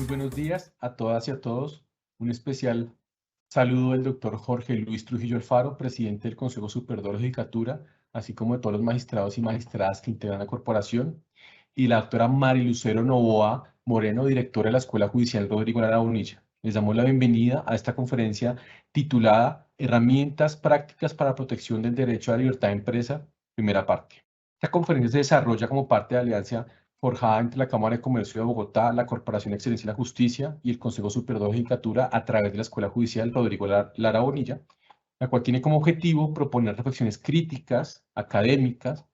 buenos días a todas y a todos. Un especial saludo del doctor Jorge Luis Trujillo Alfaro, presidente del Consejo Superior de la Judicatura, así como de todos los magistrados y magistradas que integran la corporación, y la doctora Mari Lucero Novoa Moreno, directora de la Escuela Judicial Rodrigo Lara Bonilla. Les damos la bienvenida a esta conferencia titulada Herramientas prácticas para protección del derecho a la libertad de empresa, primera parte. Esta conferencia se desarrolla como parte de la alianza forjada entre la Cámara de Comercio de Bogotá, la Corporación de Excelencia y la Justicia y el Consejo Superior de la Judicatura a través de la Escuela Judicial Rodrigo Lara Bonilla, la cual tiene como objetivo proponer reflexiones críticas, académicas,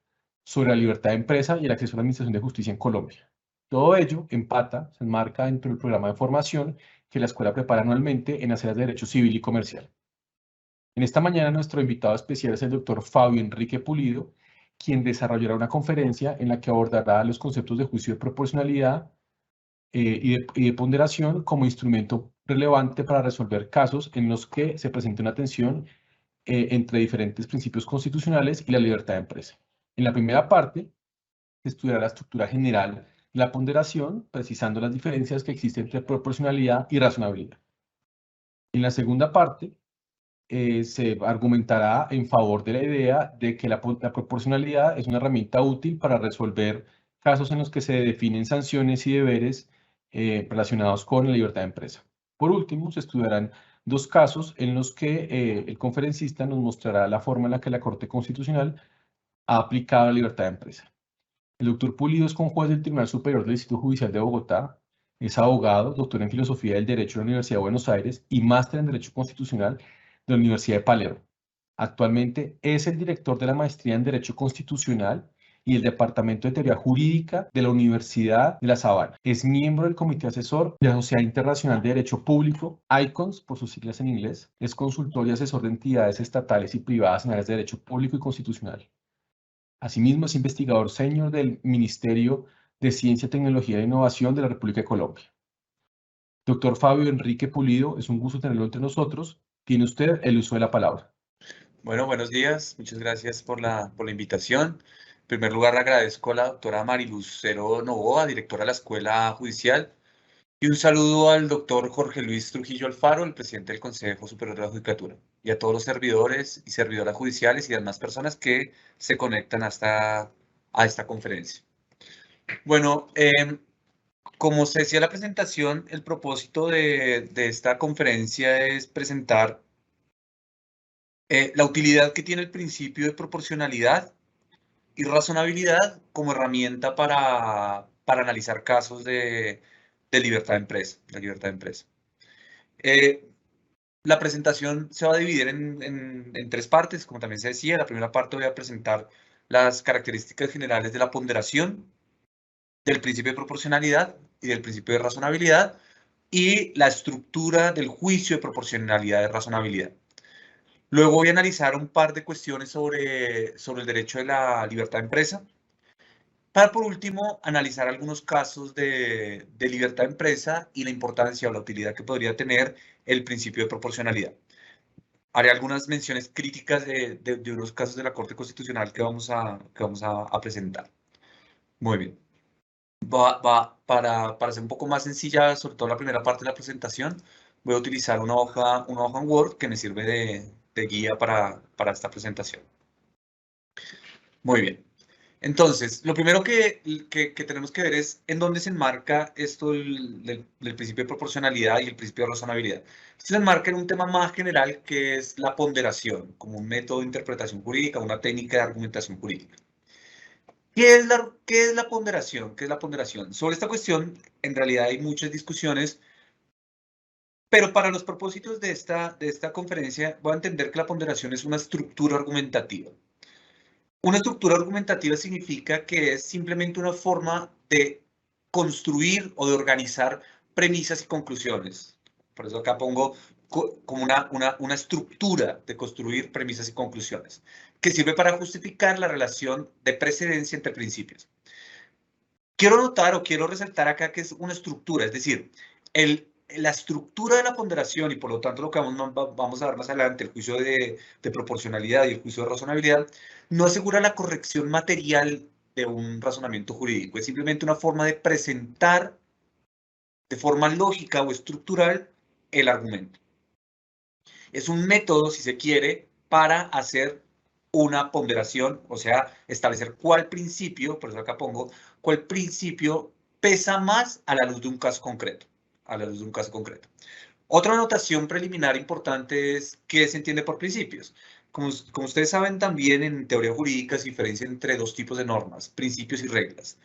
sobre la libertad de empresa y el acceso a la administración de justicia en Colombia. Todo ello se enmarca dentro del programa de formación que la escuela prepara anualmente en las áreas de Derecho Civil y Comercial. En esta mañana nuestro invitado especial es el doctor Fabio Enrique Pulido, quien desarrollará una conferencia en la que abordará los conceptos de juicio de proporcionalidad y de ponderación como instrumento relevante para resolver casos en los que se presenta una tensión entre diferentes principios constitucionales y la libertad de empresa. En la primera parte, se estudiará la estructura general de la ponderación, precisando las diferencias que existen entre proporcionalidad y razonabilidad. En la segunda parte, se argumentará en favor de la idea de que la proporcionalidad es una herramienta útil para resolver casos en los que se definen sanciones y deberes relacionados con la libertad de empresa. Por último, se estudiarán dos casos en los que el conferencista nos mostrará la forma en la que la Corte Constitucional ha aplicado la libertad de empresa. El doctor Pulido es conjuez del Tribunal Superior del Distrito Judicial de Bogotá, es abogado, doctor en Filosofía del Derecho de la Universidad de Buenos Aires y máster en Derecho Constitucional de la Universidad de Palermo. Actualmente es el director de la Maestría en Derecho Constitucional y el Departamento de Teoría Jurídica de la Universidad de La Sabana. Es miembro del Comité Asesor de la Sociedad Internacional de Derecho Público, ICONS por sus siglas en inglés. Es consultor y asesor de entidades estatales y privadas en áreas de Derecho Público y Constitucional. Asimismo, es investigador senior del Ministerio de Ciencia, Tecnología e Innovación de la República de Colombia. Doctor Fabio Enrique Pulido, es un gusto tenerlo entre nosotros. Tiene usted el uso de la palabra. Bueno, buenos días. Muchas gracias por la invitación. En primer lugar, agradezco a la doctora Mari Lucero Novoa, directora de la Escuela Judicial, y un saludo al doctor Jorge Luis Trujillo Alfaro, el presidente del Consejo Superior de la Judicatura, y a todos los servidores y servidoras judiciales y demás personas que se conectan a esta conferencia. Bueno, como se decía en la presentación, el propósito de esta conferencia es presentar la utilidad que tiene el principio de proporcionalidad y razonabilidad como herramienta para analizar casos de libertad de empresa. La presentación se va a dividir en tres partes, como también se decía. La primera parte voy a presentar las características generales de la ponderación, del principio de proporcionalidad y del principio de razonabilidad, y la estructura del juicio de proporcionalidad y razonabilidad. Luego voy a analizar un par de cuestiones sobre el derecho de la libertad de empresa, para por último analizar algunos casos de libertad de empresa y la importancia o la utilidad que podría tener el principio de proporcionalidad. Haré algunas menciones críticas de unos casos de la Corte Constitucional que vamos a presentar. Muy bien. Para hacer un poco más sencilla, sobre todo la primera parte de la presentación, voy a utilizar una hoja en Word que me sirve de guía para esta presentación. Muy bien. Entonces, lo primero que tenemos que ver es en dónde se enmarca esto del principio de proporcionalidad y el principio de razonabilidad. Esto se enmarca en un tema más general que es la ponderación, como un método de interpretación jurídica, una técnica de argumentación jurídica. ¿Qué es la ponderación? ¿Qué es la ponderación? Sobre esta cuestión, en realidad hay muchas discusiones, pero para los propósitos de esta conferencia voy a entender que la ponderación es una estructura argumentativa. Una estructura argumentativa significa que es simplemente una forma de construir o de organizar premisas y conclusiones. Por eso acá pongo como una estructura de construir premisas y conclusiones, que sirve para justificar la relación de precedencia entre principios. Quiero notar o quiero resaltar acá que es una estructura, es decir, la estructura de la ponderación y por lo tanto lo que vamos a ver más adelante, el juicio de proporcionalidad y el juicio de razonabilidad, no asegura la corrección material de un razonamiento jurídico, es simplemente una forma de presentar de forma lógica o estructural el argumento. Es un método, si se quiere, para hacer una ponderación, o sea, establecer cuál principio, por eso acá pongo, cuál principio pesa más a la luz de un caso concreto, a la luz de un caso concreto. Otra anotación preliminar importante es qué se entiende por principios. Como ustedes saben, también en teoría jurídica se diferencia entre dos tipos de normas, principios y reglas.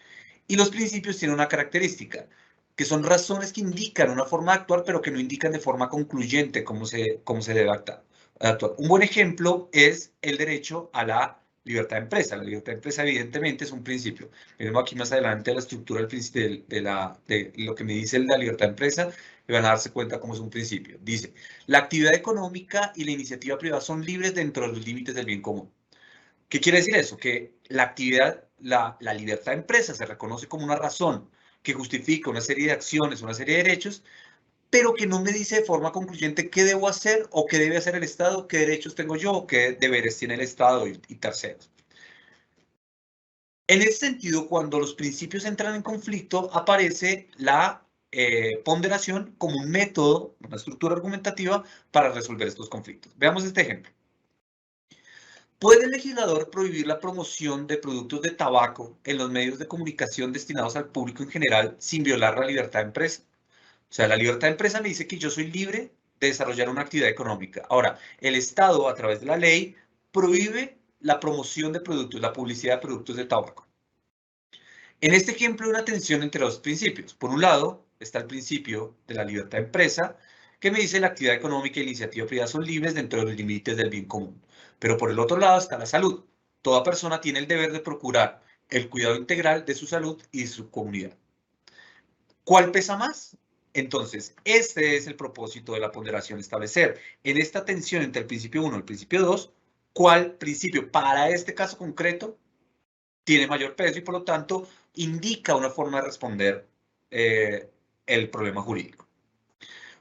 Y los principios tienen una característica, que son razones que indican una forma de actuar, pero que no indican de forma concluyente cómo se debe actuar. Un buen ejemplo es el derecho a la libertad de empresa. La libertad de empresa, evidentemente, es un principio. Veremos aquí más adelante la estructura de lo que me dice la libertad de empresa y van a darse cuenta cómo es un principio. Dice, la actividad económica y la iniciativa privada son libres dentro de los límites del bien común. ¿Qué quiere decir eso? Que la actividad, la libertad de empresa se reconoce como una razón que justifica una serie de acciones, una serie de derechos, pero que no me dice de forma concluyente qué debo hacer o qué debe hacer el Estado, qué derechos tengo yo, qué deberes tiene el Estado y terceros. En ese sentido, cuando los principios entran en conflicto, aparece la ponderación como un método, una estructura argumentativa para resolver estos conflictos. Veamos este ejemplo. ¿Puede el legislador prohibir la promoción de productos de tabaco en los medios de comunicación destinados al público en general sin violar la libertad de empresa? O sea, la libertad de empresa me dice que yo soy libre de desarrollar una actividad económica. Ahora, el Estado, a través de la ley, prohíbe la promoción de productos, la publicidad de productos de tabaco. En este ejemplo hay una tensión entre dos principios. Por un lado, está el principio de la libertad de empresa, que me dice la actividad económica y la iniciativa privada son libres dentro de los límites del bien común. Pero por el otro lado está la salud. Toda persona tiene el deber de procurar el cuidado integral de su salud y de su comunidad. ¿Cuál pesa más? Entonces, este es el propósito de la ponderación, establecer en esta tensión entre el principio 1 y el principio 2, cuál principio para este caso concreto tiene mayor peso y por lo tanto indica una forma de responder el problema jurídico.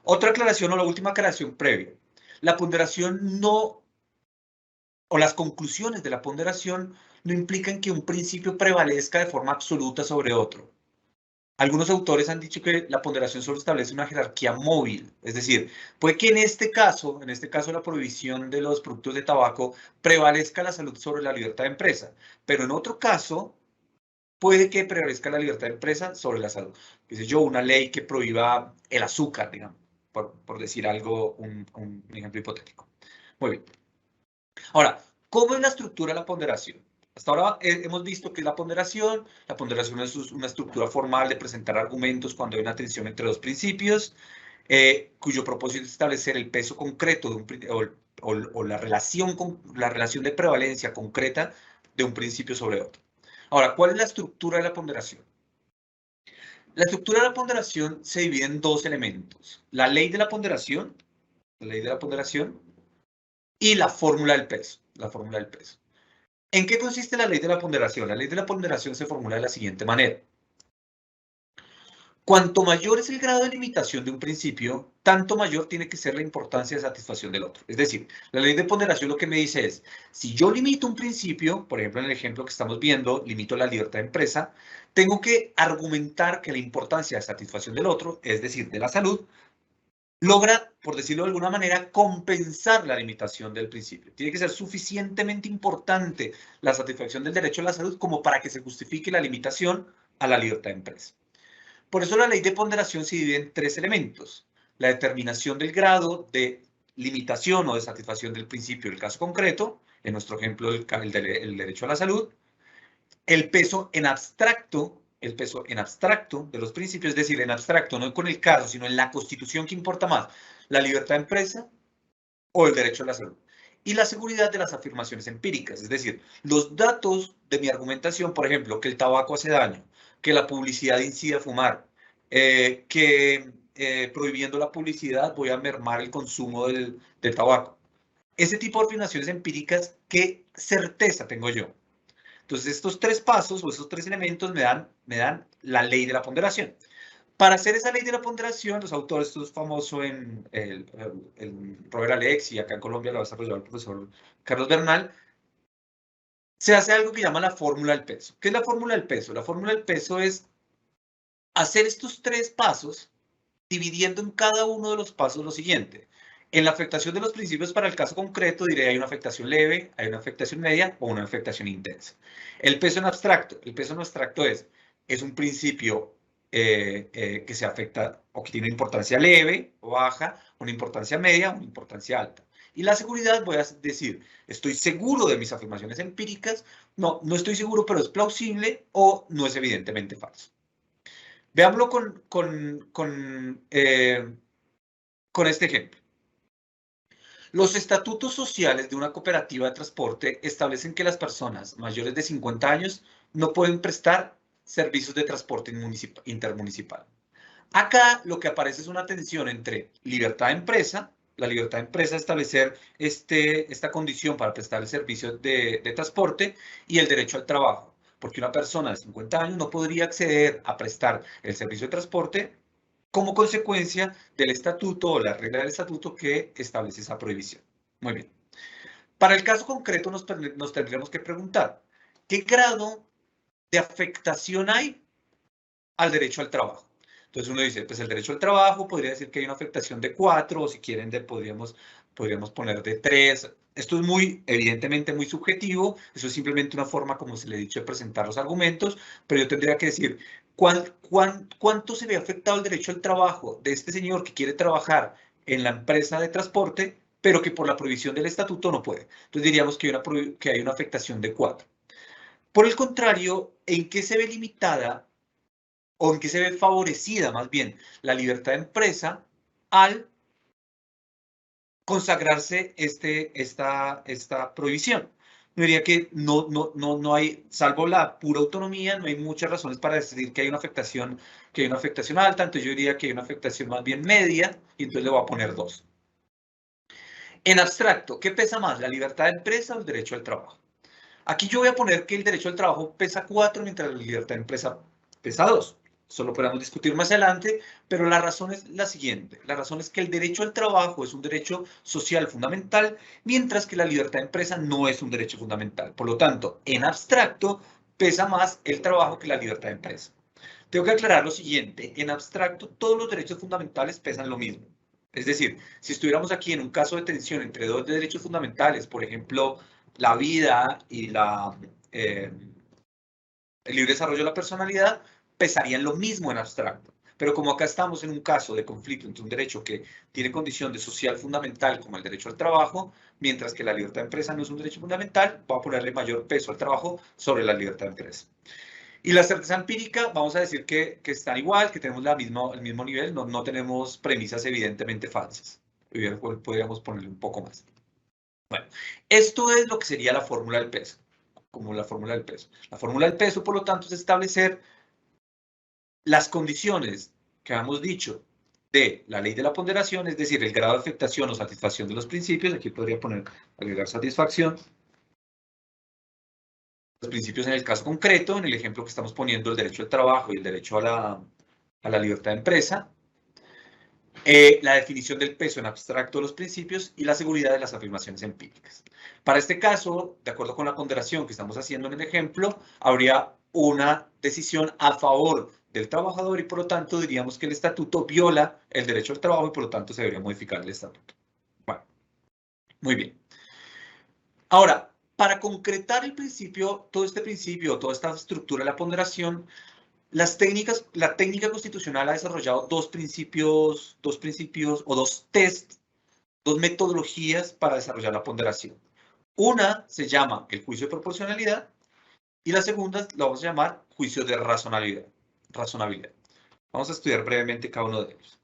Otra aclaración o la última aclaración previa. La ponderación no, o las conclusiones de la ponderación no implican que un principio prevalezca de forma absoluta sobre otro. Algunos autores han dicho que la ponderación solo establece una jerarquía móvil, es decir, puede que en este caso la prohibición de los productos de tabaco, prevalezca la salud sobre la libertad de empresa, pero en otro caso, puede que prevalezca la libertad de empresa sobre la salud. Qué sé yo, una ley que prohíba el azúcar, digamos, por decir algo, un ejemplo hipotético. Muy bien. Ahora, ¿cómo es la estructura de la ponderación? Hasta ahora hemos visto que la ponderación es una estructura formal de presentar argumentos cuando hay una tensión entre dos principios, cuyo propósito es establecer el peso concreto de o la relación de prevalencia concreta de un principio sobre otro. Ahora, ¿cuál es la estructura de la ponderación? La estructura de la ponderación se divide en dos elementos. La ley de la ponderación y la fórmula del peso. ¿En qué consiste la ley de la ponderación? La ley de la ponderación se formula de la siguiente manera. Cuanto mayor es el grado de limitación de un principio, tanto mayor tiene que ser la importancia de satisfacción del otro. Es decir, la ley de ponderación lo que me dice es, si yo limito un principio, por ejemplo, en el ejemplo que estamos viendo, limito la libertad de empresa, tengo que argumentar que la importancia de satisfacción del otro, es decir, de la salud, logra, por decirlo de alguna manera, compensar la limitación del principio. Tiene que ser suficientemente importante la satisfacción del derecho a la salud como para que se justifique la limitación a la libertad de empresa. Por eso la ley de ponderación se divide en tres elementos. La determinación del grado de limitación o de satisfacción del principio del caso concreto, en nuestro ejemplo el derecho a la salud, el peso en abstracto de los principios, es decir, en abstracto, no con el caso, sino en la constitución que importa más, la libertad de empresa o el derecho a la salud. Y la seguridad de las afirmaciones empíricas, es decir, los datos de mi argumentación, por ejemplo, que el tabaco hace daño, que la publicidad incide a fumar, que prohibiendo la publicidad voy a mermar el consumo del tabaco. Ese tipo de afirmaciones empíricas, ¿qué certeza tengo yo? Entonces, estos tres pasos o estos tres elementos me dan la ley de la ponderación. Para hacer esa ley de la ponderación, los autores, esto es famoso en el Robert Alex y acá en Colombia lo ha desarrollado el profesor Carlos Bernal, se hace algo que llama la fórmula del peso. ¿Qué es la fórmula del peso? La fórmula del peso es hacer estos tres pasos dividiendo en cada uno de los pasos lo siguiente. En la afectación de los principios para el caso concreto diré hay una afectación leve, hay una afectación media o una afectación intensa. El peso en abstracto. El peso en abstracto es un principio que se afecta o que tiene una importancia leve o baja, una importancia media o una importancia alta. Y la seguridad, voy a decir, estoy seguro de mis afirmaciones empíricas, no estoy seguro, pero es plausible o no es evidentemente falso. Veámoslo con este ejemplo. Los estatutos sociales de una cooperativa de transporte establecen que las personas mayores de 50 años no pueden prestar servicios de transporte intermunicipal. Acá lo que aparece es una tensión entre libertad de empresa, la libertad de empresa de establecer esta condición para prestar el servicio de transporte y el derecho al trabajo, porque una persona de 50 años no podría acceder a prestar el servicio de transporte como consecuencia del estatuto o la regla del estatuto que establece esa prohibición. Muy bien. Para el caso concreto nos tendríamos que preguntar, ¿qué grado de afectación hay al derecho al trabajo? Entonces uno dice, pues el derecho al trabajo podría decir que hay una afectación de 4, o si quieren podríamos poner de 3. Esto es evidentemente muy subjetivo, eso es simplemente una forma, como se le ha dicho, de presentar los argumentos, pero yo tendría que decir, ¿cuánto se ve afectado el derecho al trabajo de este señor que quiere trabajar en la empresa de transporte, pero que por la prohibición del estatuto no puede? Entonces diríamos que hay una afectación de 4. Por el contrario, ¿en qué se ve limitada o en qué se ve favorecida más bien la libertad de empresa al consagrarse esta prohibición? Yo diría que no hay, salvo la pura autonomía, no hay muchas razones para decir que hay una afectación alta, entonces yo diría que hay una afectación más bien media, y entonces le voy a poner 2. En abstracto, ¿qué pesa más, la libertad de empresa o el derecho al trabajo? Aquí yo voy a poner que el derecho al trabajo pesa 4, mientras la libertad de empresa pesa 2. Eso lo podemos discutir más adelante, pero la razón es la siguiente. La razón es que el derecho al trabajo es un derecho social fundamental, mientras que la libertad de empresa no es un derecho fundamental. Por lo tanto, en abstracto, pesa más el trabajo que la libertad de empresa. Tengo que aclarar lo siguiente. En abstracto, todos los derechos fundamentales pesan lo mismo. Es decir, si estuviéramos aquí en un caso de tensión entre dos derechos fundamentales, por ejemplo, la vida y el libre desarrollo de la personalidad, pesarían lo mismo en abstracto. Pero como acá estamos en un caso de conflicto entre un derecho que tiene condición de social fundamental como el derecho al trabajo, mientras que la libertad de empresa no es un derecho fundamental, voy a ponerle mayor peso al trabajo sobre la libertad de empresa. Y la certeza empírica, vamos a decir que están igual, que tenemos el mismo nivel, no tenemos premisas evidentemente falsas. Podríamos ponerle un poco más. Bueno, esto es lo que sería la fórmula del peso, como la fórmula del peso. La fórmula del peso, por lo tanto, es establecer las condiciones que hemos dicho de la ley de la ponderación, es decir, el grado de afectación o satisfacción de los principios. Aquí podría agregar satisfacción. Los principios en el caso concreto, en el ejemplo que estamos poniendo, el derecho al trabajo y el derecho a la libertad de empresa. La definición del peso en abstracto de los principios y la seguridad de las afirmaciones empíricas. Para este caso, de acuerdo con la ponderación que estamos haciendo en el ejemplo, habría una decisión a favor del trabajador y por lo tanto diríamos que el estatuto viola el derecho al trabajo y por lo tanto se debería modificar el estatuto. Bueno, muy bien. Ahora, para concretar el principio, todo este principio, toda esta estructura de la ponderación, la técnica constitucional ha desarrollado dos principios o dos test, dos metodologías para desarrollar la ponderación. Una se llama el juicio de proporcionalidad y la segunda la vamos a llamar juicio de razonabilidad. Vamos a estudiar brevemente cada uno de ellos.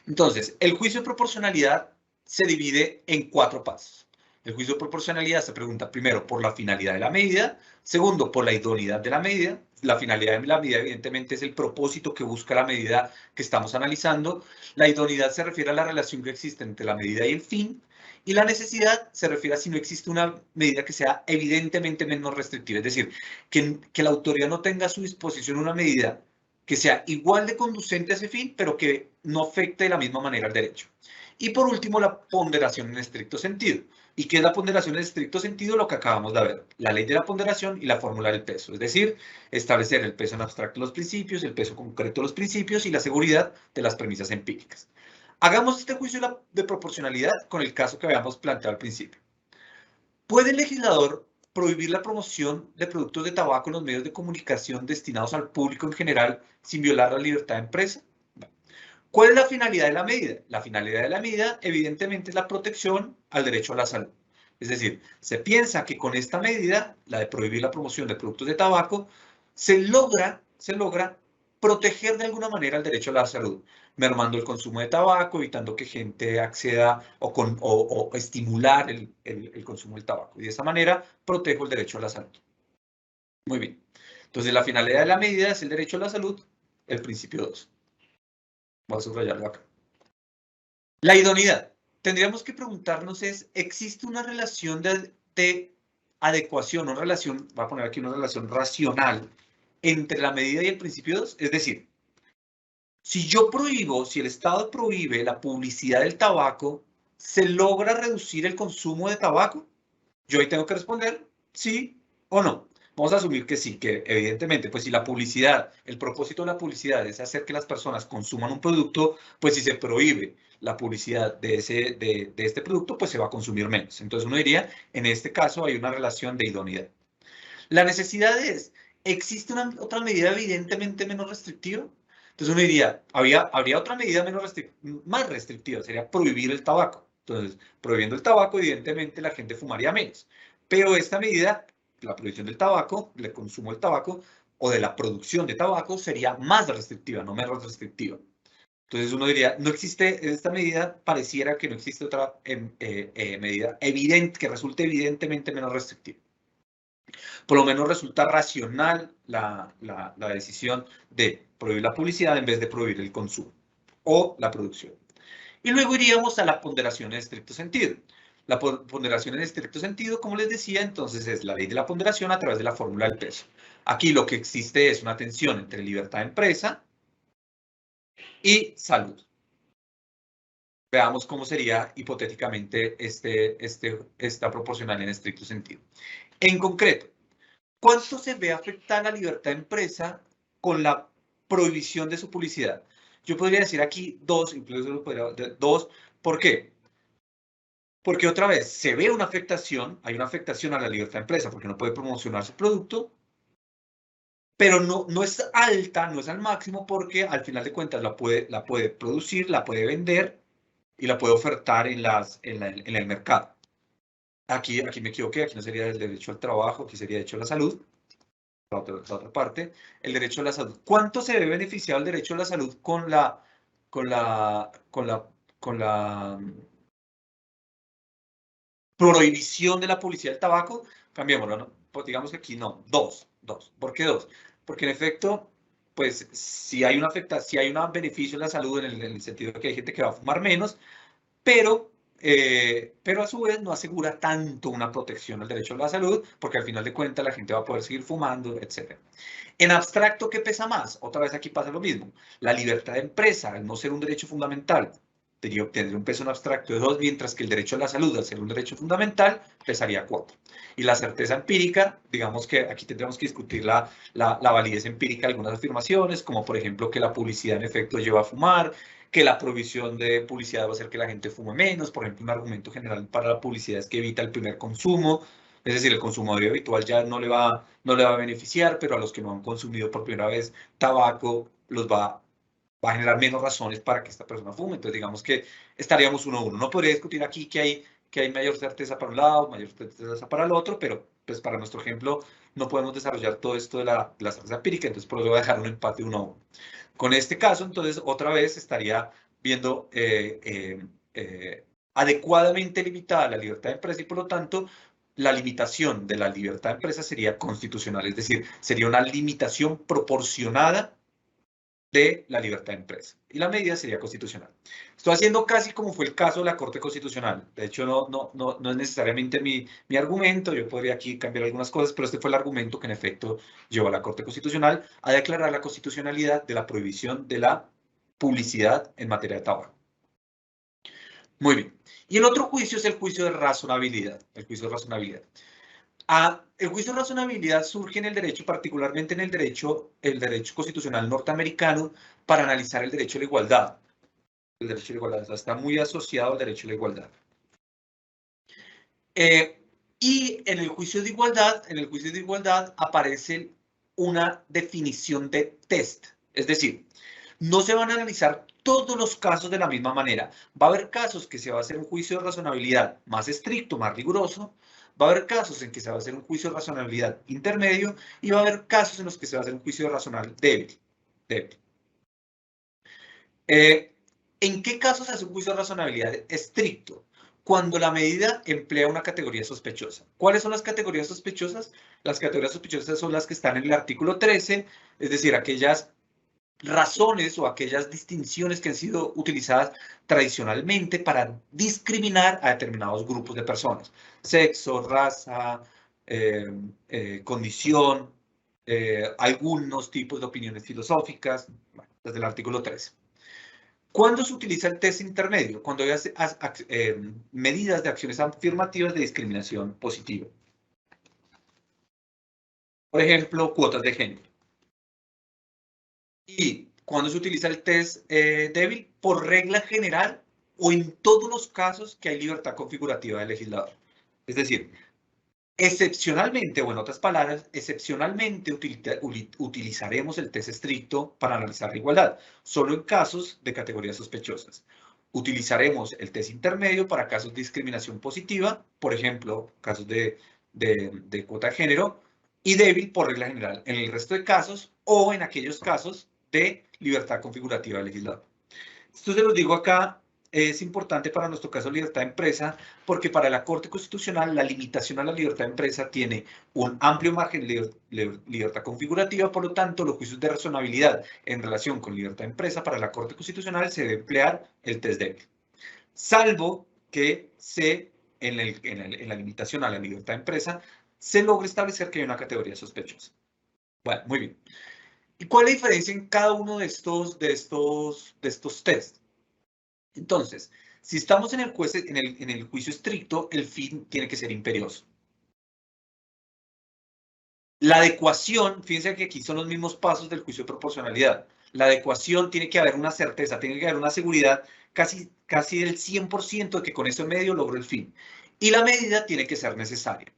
Entonces, el juicio de proporcionalidad se divide en 4 pasos. El juicio de proporcionalidad se pregunta primero por la finalidad de la medida, segundo por la idoneidad de la medida. La finalidad de la medida evidentemente es el propósito que busca la medida que estamos analizando. La idoneidad se refiere a la relación que existe entre la medida y el fin. Y la necesidad se refiere a si no existe una medida que sea evidentemente menos restrictiva. Es decir, que la autoridad no tenga a su disposición una medida que sea igual de conducente a ese fin, pero que no afecte de la misma manera el derecho. Y por último, la ponderación en estricto sentido. ¿Y qué es la ponderación en estricto sentido? Lo que acabamos de ver, la ley de la ponderación y la fórmula del peso, es decir, establecer el peso en abstracto de los principios, el peso concreto de los principios y la seguridad de las premisas empíricas. Hagamos este juicio de proporcionalidad con el caso que habíamos planteado al principio. ¿Puede el legislador prohibir la promoción de productos de tabaco en los medios de comunicación destinados al público en general sin violar la libertad de empresa? ¿Cuál es la finalidad de la medida? La finalidad de la medida, evidentemente, es la protección al derecho a la salud. Es decir, se piensa que con esta medida, la de prohibir la promoción de productos de tabaco, se logra proteger de alguna manera el derecho a la salud, mermando el consumo de tabaco, evitando que gente acceda o estimular el consumo del tabaco. Y de esa manera protejo el derecho a la salud. Muy bien. Entonces, la finalidad de la medida es el derecho a la salud, el principio 2. Voy a subrayarlo acá. La idoneidad. Tendríamos que preguntarnos ¿existe una relación de adecuación, una relación, voy a poner aquí una relación racional entre la medida y el principio 2? Es decir, si el Estado prohíbe la publicidad del tabaco, ¿se logra reducir el consumo de tabaco? Yo ahí tengo que responder sí o no. Vamos a asumir que sí, que evidentemente, pues si la publicidad, el propósito de la publicidad es hacer que las personas consuman un producto, pues si se prohíbe la publicidad de este producto, pues se va a consumir menos. Entonces uno diría, en este caso hay una relación de idoneidad. La necesidad es, ¿existe otra medida evidentemente menos restrictiva? Entonces uno diría, habría otra medida más restrictiva, sería prohibir el tabaco. Entonces, prohibiendo el tabaco, evidentemente la gente fumaría menos. Pero esta medida, la prohibición del tabaco, el consumo del tabaco o de la producción de tabaco sería más restrictiva, no menos restrictiva. Entonces uno diría, no existe, esta medida pareciera que no existe otra medida evidente, que resulte evidentemente menos restrictiva. Por lo menos resulta racional la decisión de prohibir la publicidad en vez de prohibir el consumo o la producción. Y luego iríamos a la ponderación en estricto sentido. La ponderación en estricto sentido, como les decía, entonces es la ley de la ponderación a través de la fórmula del peso. Aquí lo que existe es una tensión entre libertad de empresa y salud. Veamos cómo sería hipotéticamente esta proporcional en estricto sentido. En concreto, ¿cuánto se ve afectada la libertad de empresa con la prohibición de su publicidad? Yo podría decir aquí dos, incluso dos. ¿Por qué? Porque otra vez, se ve una afectación, hay una afectación a la libertad de empresa porque no puede promocionar su producto, pero no es alta, no es al máximo porque al final de cuentas la puede producir, la puede vender y la puede ofertar en el mercado. Aquí me equivoqué, aquí no sería el derecho al trabajo, aquí sería derecho a la salud. La otra parte, el derecho a la salud. ¿Cuánto se ve beneficiado el derecho a la salud con la prohibición de la publicidad del tabaco? Cambiémoslo, ¿no? Pues digamos que aquí no, dos. ¿Por qué dos? Porque en efecto, pues si hay un beneficio en la salud en el sentido de que hay gente que va a fumar menos, pero a su vez no asegura tanto una protección al derecho a la salud, porque al final de cuentas la gente va a poder seguir fumando, etc. En abstracto, ¿qué pesa más? Otra vez aquí pasa lo mismo. La libertad de empresa, al no ser un derecho fundamental, tendría un peso en abstracto de 2, mientras que el derecho a la salud, al ser un derecho fundamental, pesaría 4. Y la certeza empírica, digamos que aquí tendríamos que discutir la validez empírica de algunas afirmaciones, como por ejemplo que la publicidad en efecto lleva a fumar, que la prohibición de publicidad va a hacer que la gente fume menos. Por ejemplo, un argumento general para la publicidad es que evita el primer consumo. Es decir, el consumidor habitual ya no le va a beneficiar, pero a los que no han consumido por primera vez tabaco los va a generar menos razones para que esta persona fume. Entonces, digamos que estaríamos 1-1. No podría discutir aquí que hay mayor certeza para un lado, mayor certeza para el otro, pero pues para nuestro ejemplo no podemos desarrollar todo esto de la certeza empírica, entonces por eso voy a dejar un empate 1-1. Con este caso, entonces, otra vez estaría viendo adecuadamente limitada la libertad de empresa y, por lo tanto, la limitación de la libertad de empresa sería constitucional, es decir, sería una limitación proporcionada de la libertad de empresa. Y la medida sería constitucional. Estoy haciendo casi como fue el caso de la Corte Constitucional. De hecho, no es necesariamente mi argumento. Yo podría aquí cambiar algunas cosas, pero este fue el argumento que en efecto llevó a la Corte Constitucional a declarar la constitucionalidad de la prohibición de la publicidad en materia de tabaco. Muy bien. Y el otro juicio es el juicio de razonabilidad. El juicio de razonabilidad. El juicio de razonabilidad surge en el derecho, particularmente en el derecho constitucional norteamericano, para analizar el derecho a la igualdad. El derecho a la igualdad está muy asociado al derecho a la igualdad. Y en el juicio de igualdad aparece una definición de test. Es decir, no se van a analizar todos los casos de la misma manera. Va a haber casos que se va a hacer un juicio de razonabilidad más estricto, más riguroso. Va a haber casos en que se va a hacer un juicio de razonabilidad intermedio y va a haber casos en los que se va a hacer un juicio de razonabilidad débil. ¿En qué casos se hace un juicio de razonabilidad estricto? Cuando la medida emplea una categoría sospechosa. ¿Cuáles son las categorías sospechosas? Las categorías sospechosas son las que están en el artículo 13, es decir, aquellas razones o aquellas distinciones que han sido utilizadas tradicionalmente para discriminar a determinados grupos de personas. Sexo, raza, condición, algunos tipos de opiniones filosóficas, bueno, desde el artículo 13. ¿Cuándo se utiliza el test intermedio? Cuando hay medidas de acciones afirmativas de discriminación positiva. Por ejemplo, cuotas de género. ¿Y cuándo se utiliza el test débil? Por regla general o en todos los casos que hay libertad configurativa del legislador. Es decir, excepcionalmente, o en otras palabras, excepcionalmente utilizaremos el test estricto para analizar la igualdad, solo en casos de categorías sospechosas. Utilizaremos el test intermedio para casos de discriminación positiva, por ejemplo, casos de cuota de género, y débil por regla general en el resto de casos o en aquellos casos de libertad configurativa del legislador. Esto se lo digo acá. Es importante para nuestro caso libertad de empresa, porque para la Corte Constitucional la limitación a la libertad de empresa tiene un amplio margen de libertad configurativa, por lo tanto, los juicios de razonabilidad en relación con libertad de empresa para la Corte Constitucional se debe emplear el test débil, salvo que en la limitación a la libertad de empresa se logre establecer que hay una categoría sospechosa. Bueno, muy bien. ¿Y cuál es la diferencia en cada uno de estos tests? Entonces, si estamos en el juicio estricto, el fin tiene que ser imperioso. La adecuación, fíjense que aquí son los mismos pasos del juicio de proporcionalidad. La adecuación tiene que haber una certeza, tiene que haber una seguridad casi del 100% de que con ese medio logro el fin. Y la medida tiene que ser necesaria.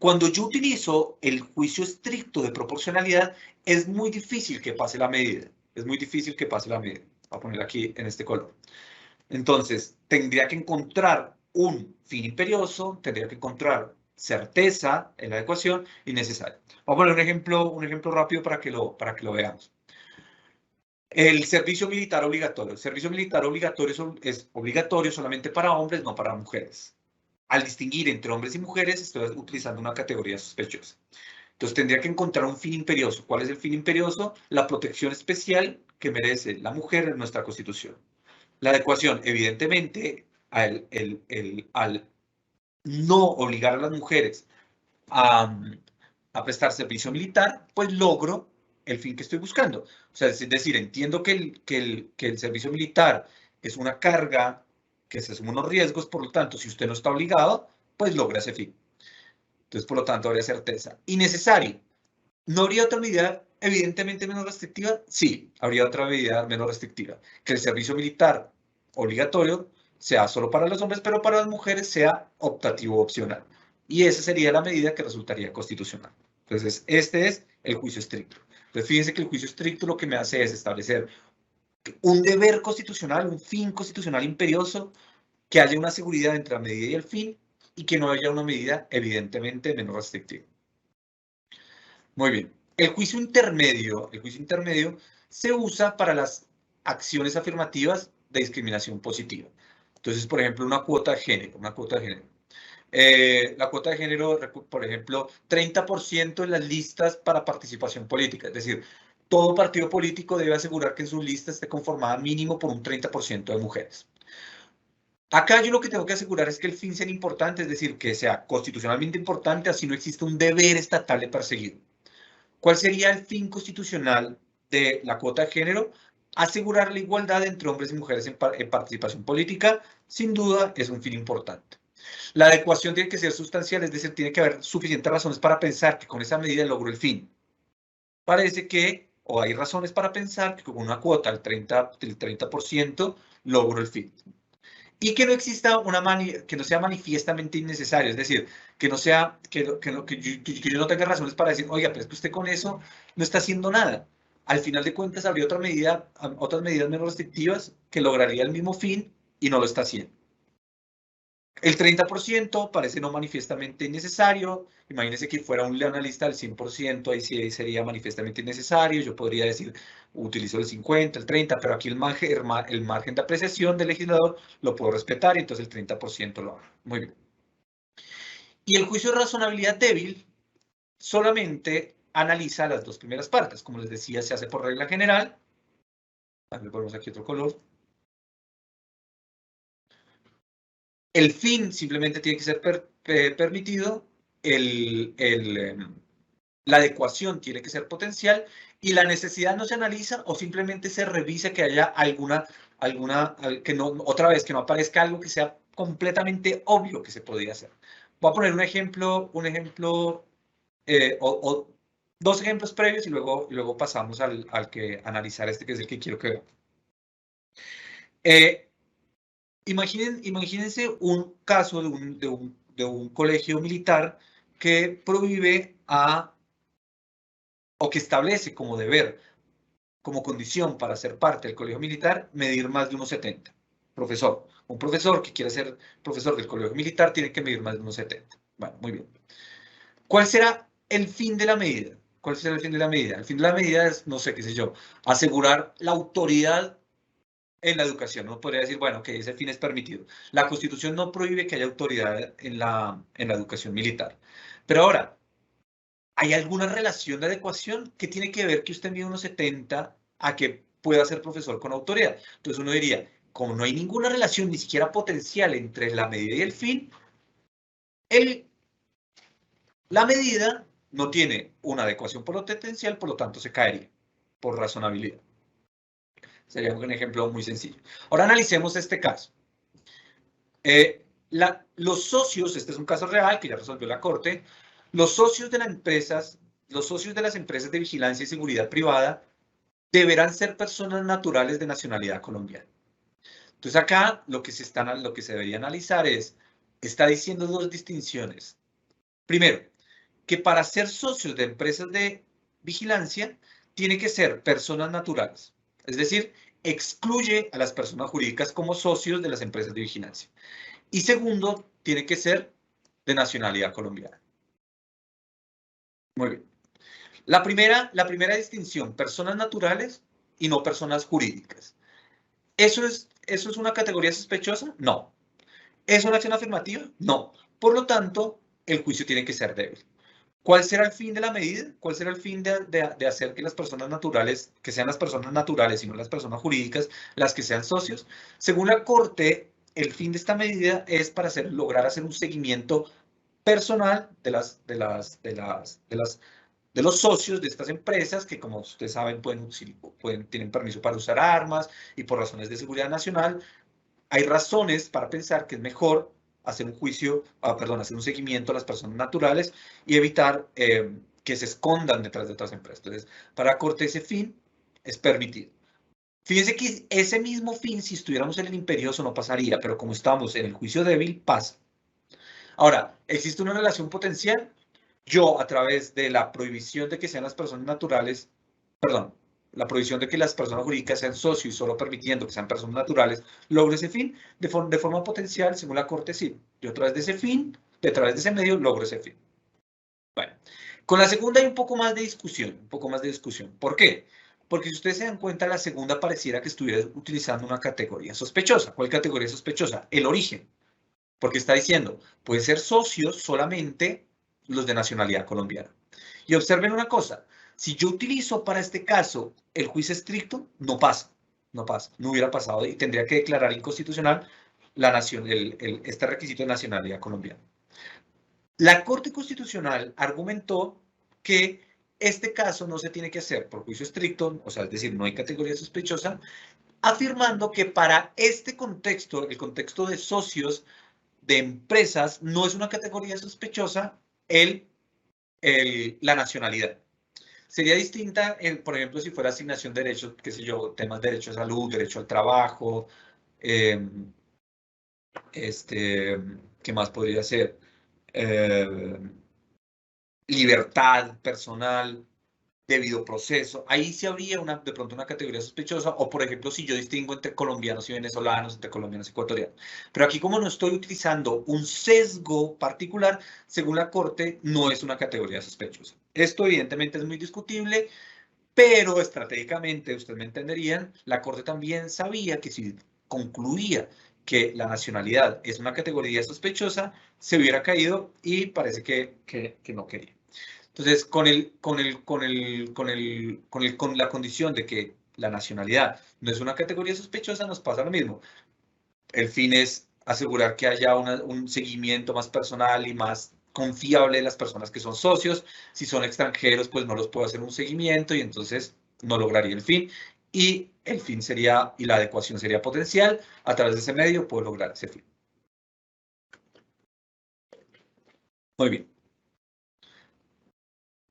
Cuando yo utilizo el juicio estricto de proporcionalidad, es muy difícil que pase la medida. Es muy difícil que pase la medida. Voy a poner aquí en este color. Entonces, tendría que encontrar un fin imperioso, tendría que encontrar certeza en la adecuación y necesario. Vamos a poner un ejemplo rápido para que lo veamos. El servicio militar obligatorio. El servicio militar obligatorio es obligatorio solamente para hombres, no para mujeres. Al distinguir entre hombres y mujeres, estoy utilizando una categoría sospechosa. Entonces, tendría que encontrar un fin imperioso. ¿Cuál es el fin imperioso? La protección especial que merece la mujer en nuestra Constitución. La adecuación, evidentemente, al no obligar a las mujeres a prestar servicio militar, pues logro el fin que estoy buscando. O sea, es decir, entiendo que el servicio militar es una carga, que se asumen unos riesgos, por lo tanto, si usted no está obligado, pues logra ese fin. Entonces, por lo tanto, habría certeza. Innecesario. ¿No habría otra medida evidentemente menos restrictiva? Sí, habría otra medida menos restrictiva. Que el servicio militar obligatorio sea solo para los hombres, pero para las mujeres sea optativo o opcional. Y esa sería la medida que resultaría constitucional. Entonces, este es el juicio estricto. Entonces, fíjense que el juicio estricto lo que me hace es establecer un deber constitucional, un fin constitucional imperioso, que haya una seguridad entre la medida y el fin, y que no haya una medida evidentemente menos restrictiva. Muy bien. El juicio intermedio se usa para las acciones afirmativas de discriminación positiva. Entonces, por ejemplo, una cuota de género. La cuota de género, por ejemplo, 30% en las listas para participación política. Es decir, todo partido político debe asegurar que en su lista esté conformada mínimo por un 30% de mujeres. Acá yo lo que tengo que asegurar es que el fin sea importante, es decir, que sea constitucionalmente importante, así no existe un deber estatal de perseguirlo. ¿Cuál sería el fin constitucional de la cuota de género? Asegurar la igualdad entre hombres y mujeres en participación política, sin duda, es un fin importante. La adecuación tiene que ser sustancial, es decir, tiene que haber suficientes razones para pensar que con esa medida logró el fin. Parece que, o hay razones para pensar que con una cuota del 30% logró el fin. Y que no exista que no sea manifiestamente innecesario, es decir, que no sea, que yo no tenga razones para decir, oiga, pero es que usted con eso no está haciendo nada. Al final de cuentas, habría otras medidas menos restrictivas que lograría el mismo fin y no lo está haciendo. El 30% parece no manifiestamente innecesario. Imagínense que fuera un analista del 100%, ahí sí sería manifiestamente innecesario. Yo podría decir, utilizo el 50, el 30, pero aquí el margen de apreciación del legislador lo puedo respetar y entonces el 30% lo hago. Muy bien. Y el juicio de razonabilidad débil solamente analiza las dos primeras partes. Como les decía, se hace por regla general. A ver, ponemos aquí otro color. El fin simplemente tiene que ser permitido, la adecuación tiene que ser potencial y la necesidad no se analiza o simplemente se revisa que haya que no, otra vez, que no aparezca algo que sea completamente obvio que se podría hacer. Voy a poner un ejemplo, o dos ejemplos previos y luego pasamos al que analizar este que es el que quiero que vean. Imagínense un caso de un colegio militar que prohíbe o que establece como deber, como condición para ser parte del colegio militar, medir más de 1,70. Profesor. Un profesor que quiere ser profesor del colegio militar tiene que medir más de 1,70. Bueno, muy bien. ¿Cuál será el fin de la medida? ¿Cuál será el fin de la medida? El fin de la medida es, no sé, qué sé yo, asegurar la autoridad en la educación. No podría decir, bueno, que ese fin es permitido. La Constitución no prohíbe que haya autoridad en la educación militar. Pero ahora, ¿hay alguna relación de adecuación que tiene que ver que usted mide 1,70 a que pueda ser profesor con autoridad? Entonces uno diría, como no hay ninguna relación, ni siquiera potencial entre la medida y el fin, la medida no tiene una adecuación potencial, por lo tanto se caería por razonabilidad. Sería un ejemplo muy sencillo. Ahora analicemos este caso. Los socios, este es un caso real que ya resolvió la Corte, los socios de las empresas de vigilancia y seguridad privada deberán ser personas naturales de nacionalidad colombiana. Entonces acá lo que se debería analizar está diciendo dos distinciones. Primero, que para ser socios de empresas de vigilancia tiene que ser personas naturales. Es decir, excluye a las personas jurídicas como socios de las empresas de vigilancia. Y segundo, tiene que ser de nacionalidad colombiana. Muy bien. La primera distinción, personas naturales y no personas jurídicas. ¿Eso es una categoría sospechosa? No. ¿Es una acción afirmativa? No. Por lo tanto, el juicio tiene que ser débil. ¿Cuál será el fin de la medida? ¿Cuál será el fin de hacer que las personas naturales, que sean las personas naturales y no las personas jurídicas, las que sean socios? Según la Corte, el fin de esta medida es para lograr hacer un seguimiento personal de los socios de estas empresas que, como ustedes saben, tienen permiso para usar armas y por razones de seguridad nacional, hay razones para pensar que es mejor hacer hacer un seguimiento a las personas naturales y evitar que se escondan detrás de otras empresas. Entonces, para Corte ese fin es permitido. Fíjense que ese mismo fin, si estuviéramos en el imperioso, no pasaría, pero como estamos en el juicio débil, pasa. Ahora, ¿existe una relación potencial? Yo, a través de la prohibición de que sean las personas naturales, perdón, la prohibición de que las personas jurídicas sean socios y solo permitiendo que sean personas naturales, logro ese fin de forma potencial, según la Corte, sí. Yo a través de ese fin, a través de ese medio, logro ese fin. Bueno, con la segunda hay un poco más de discusión, ¿Por qué? Porque si ustedes se dan cuenta, la segunda pareciera que estuviera utilizando una categoría sospechosa. ¿Cuál categoría sospechosa? El origen. Porque está diciendo, pueden ser socios solamente los de nacionalidad colombiana. Y observen una cosa, Si yo utilizo para este caso el juicio estricto, no pasa, no hubiera pasado y tendría que declarar inconstitucional este requisito de nacionalidad colombiana. La Corte Constitucional argumentó que este caso no se tiene que hacer por juicio estricto, o sea, es decir, no hay categoría sospechosa, afirmando que para este contexto, el contexto de socios de empresas, no es una categoría sospechosa la nacionalidad. Sería distinta, por ejemplo, si fuera asignación de derechos, qué sé yo, temas de derecho a salud, derecho al trabajo, ¿qué más podría ser? Libertad personal, debido proceso. Ahí sí habría de pronto una categoría sospechosa, o por ejemplo, si yo distingo entre colombianos y venezolanos, entre colombianos y ecuatorianos. Pero aquí, como no estoy utilizando un sesgo particular, según la Corte, no es una categoría sospechosa. Esto evidentemente es muy discutible, pero estratégicamente, ustedes me entenderían, la Corte también sabía que si concluía que la nacionalidad es una categoría sospechosa, se hubiera caído y parece que no quería. Entonces, con la condición de que la nacionalidad no es una categoría sospechosa, nos pasa lo mismo. El fin es asegurar que haya un seguimiento más personal y más confiable de las personas que son socios. Si son extranjeros, pues no los puedo hacer un seguimiento y entonces no lograría el fin. Y el fin sería, y la adecuación sería potencial. A través de ese medio puedo lograr ese fin. Muy bien.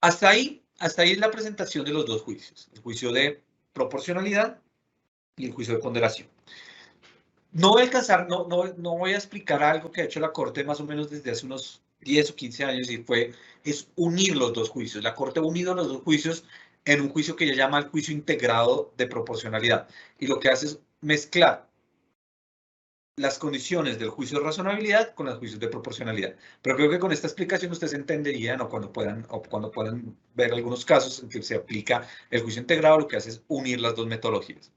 Hasta ahí es la presentación de los dos juicios. El juicio de proporcionalidad y el juicio de ponderación. No voy a alcanzar, no voy a explicar algo que ha hecho la Corte más o menos desde hace unos 10 o 15 años y es unir los dos juicios. La Corte ha unido los dos juicios en un juicio que ella llama el juicio integrado de proporcionalidad. Y lo que hace es mezclar las condiciones del juicio de razonabilidad con los juicios de proporcionalidad. Pero creo que con esta explicación ustedes entenderían o cuando puedan ver algunos casos en que se aplica el juicio integrado, lo que hace es unir las dos metodologías.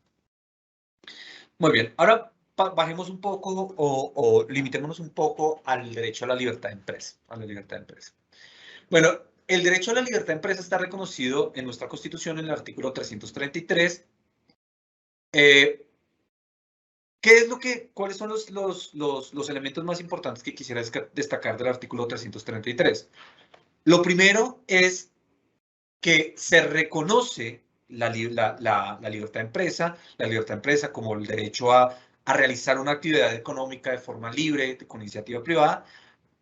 Muy bien, ahora bajemos un poco o limitémonos un poco al derecho a la libertad de empresa. Bueno, el derecho a la libertad de empresa está reconocido en nuestra Constitución en el artículo 333. ¿Cuáles son los elementos más importantes que quisiera destacar del artículo 333? Lo primero es que se reconoce la libertad de empresa como el derecho a realizar una actividad económica de forma libre, con iniciativa privada,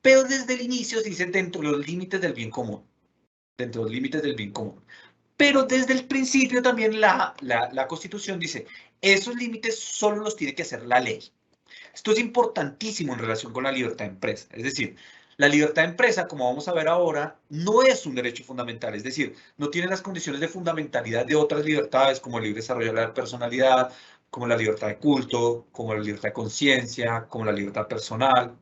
pero desde el inicio se dice dentro de los límites del bien común. Dentro de los límites del bien común. Pero desde el principio también la Constitución dice, esos límites solo los tiene que hacer la ley. Esto es importantísimo en relación con la libertad de empresa. Es decir, la libertad de empresa, como vamos a ver ahora, no es un derecho fundamental. Es decir, no tiene las condiciones de fundamentalidad de otras libertades, como el libre desarrollo de la personalidad, como la libertad de culto, como la libertad de conciencia, como la libertad personal.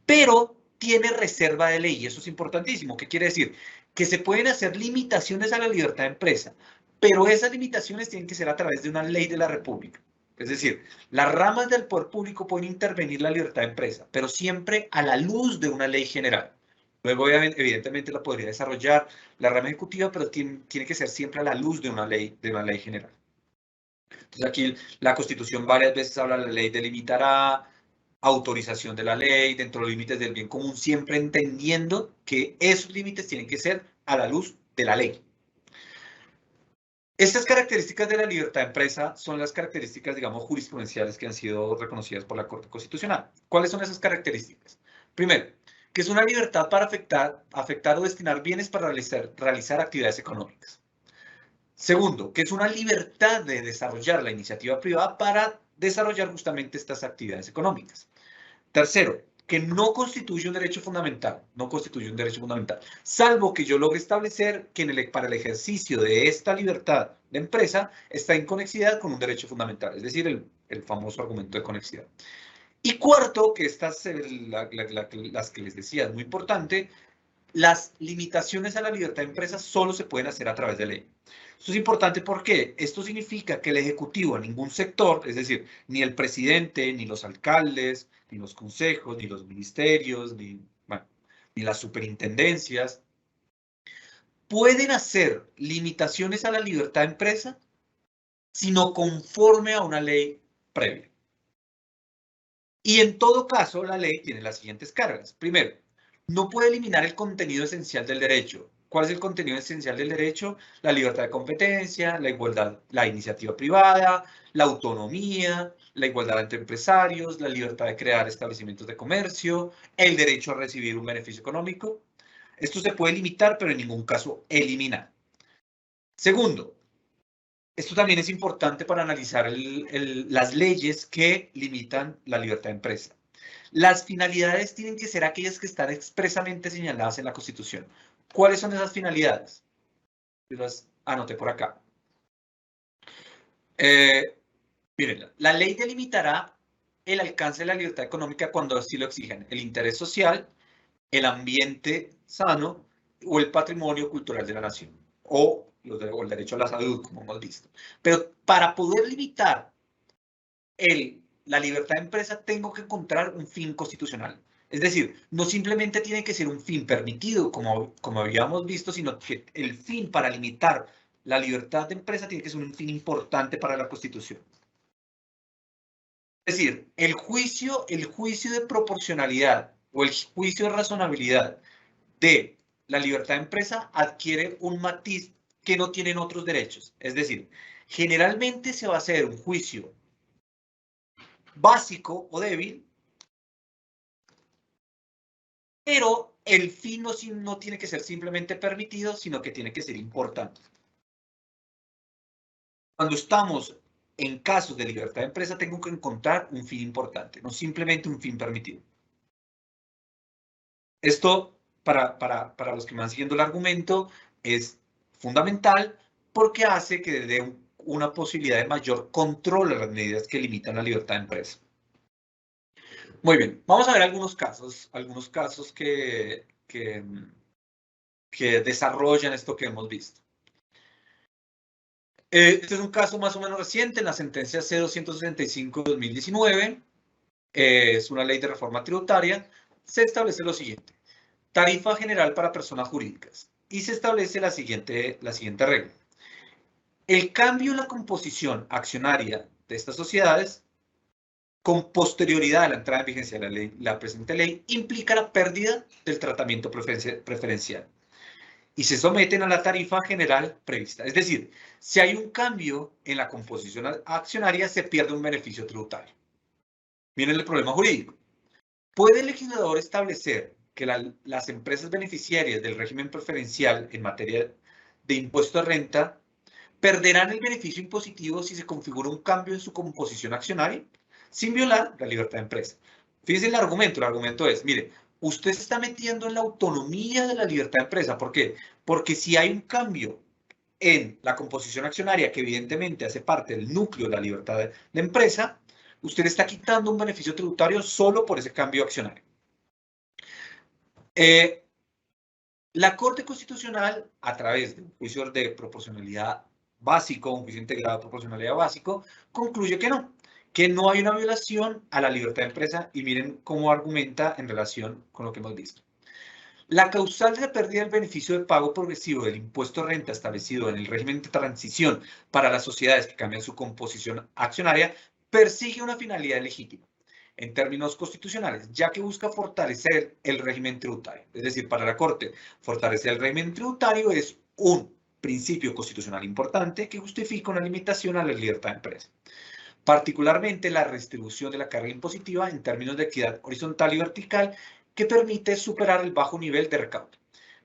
Pero tiene reserva de ley, y eso es importantísimo. ¿Qué quiere decir? Que se pueden hacer limitaciones a la libertad de empresa, pero esas limitaciones tienen que ser a través de una ley de la República. Es decir, las ramas del poder público pueden intervenir la libertad de empresa, pero siempre a la luz de una ley general. Luego, evidentemente, la podría desarrollar la rama ejecutiva, pero tiene que ser siempre a la luz de una ley general. Entonces, aquí la Constitución varias veces habla de la ley delimitará, autorización de la ley, dentro de los límites del bien común, siempre entendiendo que esos límites tienen que ser a la luz de la ley. Estas características de la libertad de empresa son las características, digamos, jurisprudenciales que han sido reconocidas por la Corte Constitucional. ¿Cuáles son esas características? Primero, que es una libertad para afectar o destinar bienes para realizar actividades económicas. Segundo, que es una libertad de desarrollar la iniciativa privada para desarrollar justamente estas actividades económicas. Tercero, que no constituye un derecho fundamental, salvo que yo logre establecer que para el ejercicio de esta libertad de empresa está en conexidad con un derecho fundamental, es decir, el famoso argumento de conexidad. Y cuarto, que estas, las que les decía, es muy importante, las limitaciones a la libertad de empresa solo se pueden hacer a través de ley. Esto es importante porque esto significa que el Ejecutivo, a ningún sector, es decir, ni el presidente, ni los alcaldes, ni los consejos, ni los ministerios, ni las superintendencias, pueden hacer limitaciones a la libertad de empresa, sino conforme a una ley previa. Y en todo caso, la ley tiene las siguientes cargas. Primero, no puede eliminar el contenido esencial del derecho. ¿Cuál es el contenido esencial del derecho? La libertad de competencia, la igualdad, la iniciativa privada, la autonomía, la igualdad entre empresarios, la libertad de crear establecimientos de comercio, el derecho a recibir un beneficio económico. Esto se puede limitar, pero en ningún caso eliminar. Segundo, esto también es importante para analizar las leyes que limitan la libertad de empresa. Las finalidades tienen que ser aquellas que están expresamente señaladas en la Constitución. ¿Cuáles son esas finalidades? Yo las anoté por acá. Miren, la ley delimitará el alcance de la libertad económica cuando así lo exigen el interés social, el ambiente sano o el patrimonio cultural de la nación, o el derecho a la salud, como hemos visto. Pero para poder limitar la libertad de empresa, tengo que encontrar un fin constitucional. Es decir, no simplemente tiene que ser un fin permitido, como habíamos visto, sino que el fin para limitar la libertad de empresa tiene que ser un fin importante para la Constitución. Es decir, el juicio de proporcionalidad o el juicio de razonabilidad de la libertad de empresa adquiere un matiz que no tienen otros derechos. Es decir, generalmente se va a hacer un juicio básico o débil, pero el fin no tiene que ser simplemente permitido, sino que tiene que ser importante. Cuando estamos en casos de libertad de empresa, tengo que encontrar un fin importante, no simplemente un fin permitido. Esto, para los que me van siguiendo el argumento, es fundamental porque hace que dé una posibilidad de mayor control a las medidas que limitan la libertad de empresa. Muy bien, vamos a ver algunos casos que desarrollan esto que hemos visto. Este es un caso más o menos reciente en la sentencia C-265 de 2019. Es una ley de reforma tributaria. Se establece lo siguiente. Tarifa general para personas jurídicas. Y se establece la siguiente regla. El cambio en la composición accionaria de estas sociedades con posterioridad a la entrada en vigencia de la presente ley implica la pérdida del tratamiento preferencial y se someten a la tarifa general prevista. Es decir, si hay un cambio en la composición accionaria, se pierde un beneficio tributario. Miren el problema jurídico. ¿Puede el legislador establecer que las empresas beneficiarias del régimen preferencial en materia de impuesto a renta perderán el beneficio impositivo si se configura un cambio en su composición accionaria sin violar la libertad de empresa? Fíjense el argumento es, mire, usted se está metiendo en la autonomía de la libertad de empresa. ¿Por qué? Porque si hay un cambio en la composición accionaria que evidentemente hace parte del núcleo de la libertad de empresa, usted está quitando un beneficio tributario solo por ese cambio accionario. La Corte Constitucional, a través de un juicio de proporcionalidad básico, un juicio integrado de proporcionalidad básico, concluye que no hay una violación a la libertad de empresa, y miren cómo argumenta en relación con lo que hemos visto. La causal de la pérdida del beneficio de pago progresivo del impuesto de renta establecido en el régimen de transición para las sociedades que cambian su composición accionaria persigue una finalidad legítima en términos constitucionales, ya que busca fortalecer el régimen tributario. Es decir, para la Corte, fortalecer el régimen tributario es un principio constitucional importante que justifica una limitación a la libertad de empresa. Particularmente la redistribución de la carga impositiva en términos de equidad horizontal y vertical que permite superar el bajo nivel de recaudo.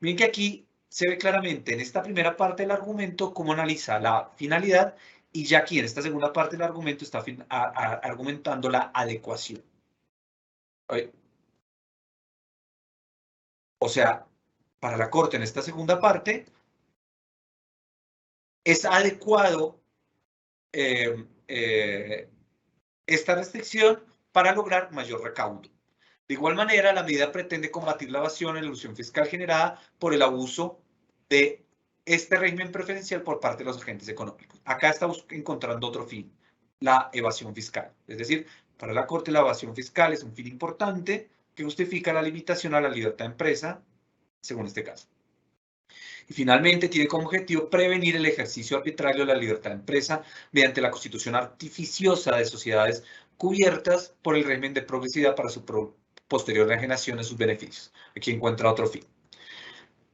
Miren que aquí se ve claramente en esta primera parte del argumento cómo analiza la finalidad, y ya aquí en esta segunda parte del argumento está argumentando la adecuación. O sea, para la Corte en esta segunda parte es adecuado esta restricción para lograr mayor recaudo. De igual manera, la medida pretende combatir la evasión y la elusión fiscal generada por el abuso de este régimen preferencial por parte de los agentes económicos. Acá estamos encontrando otro fin, la evasión fiscal. Es decir, para la Corte la evasión fiscal es un fin importante que justifica la limitación a la libertad de empresa, según este caso. Y finalmente tiene como objetivo prevenir el ejercicio arbitrario de la libertad de empresa mediante la constitución artificiosa de sociedades cubiertas por el régimen de progresividad para su posterior regeneración de sus beneficios. Aquí encuentra otro fin.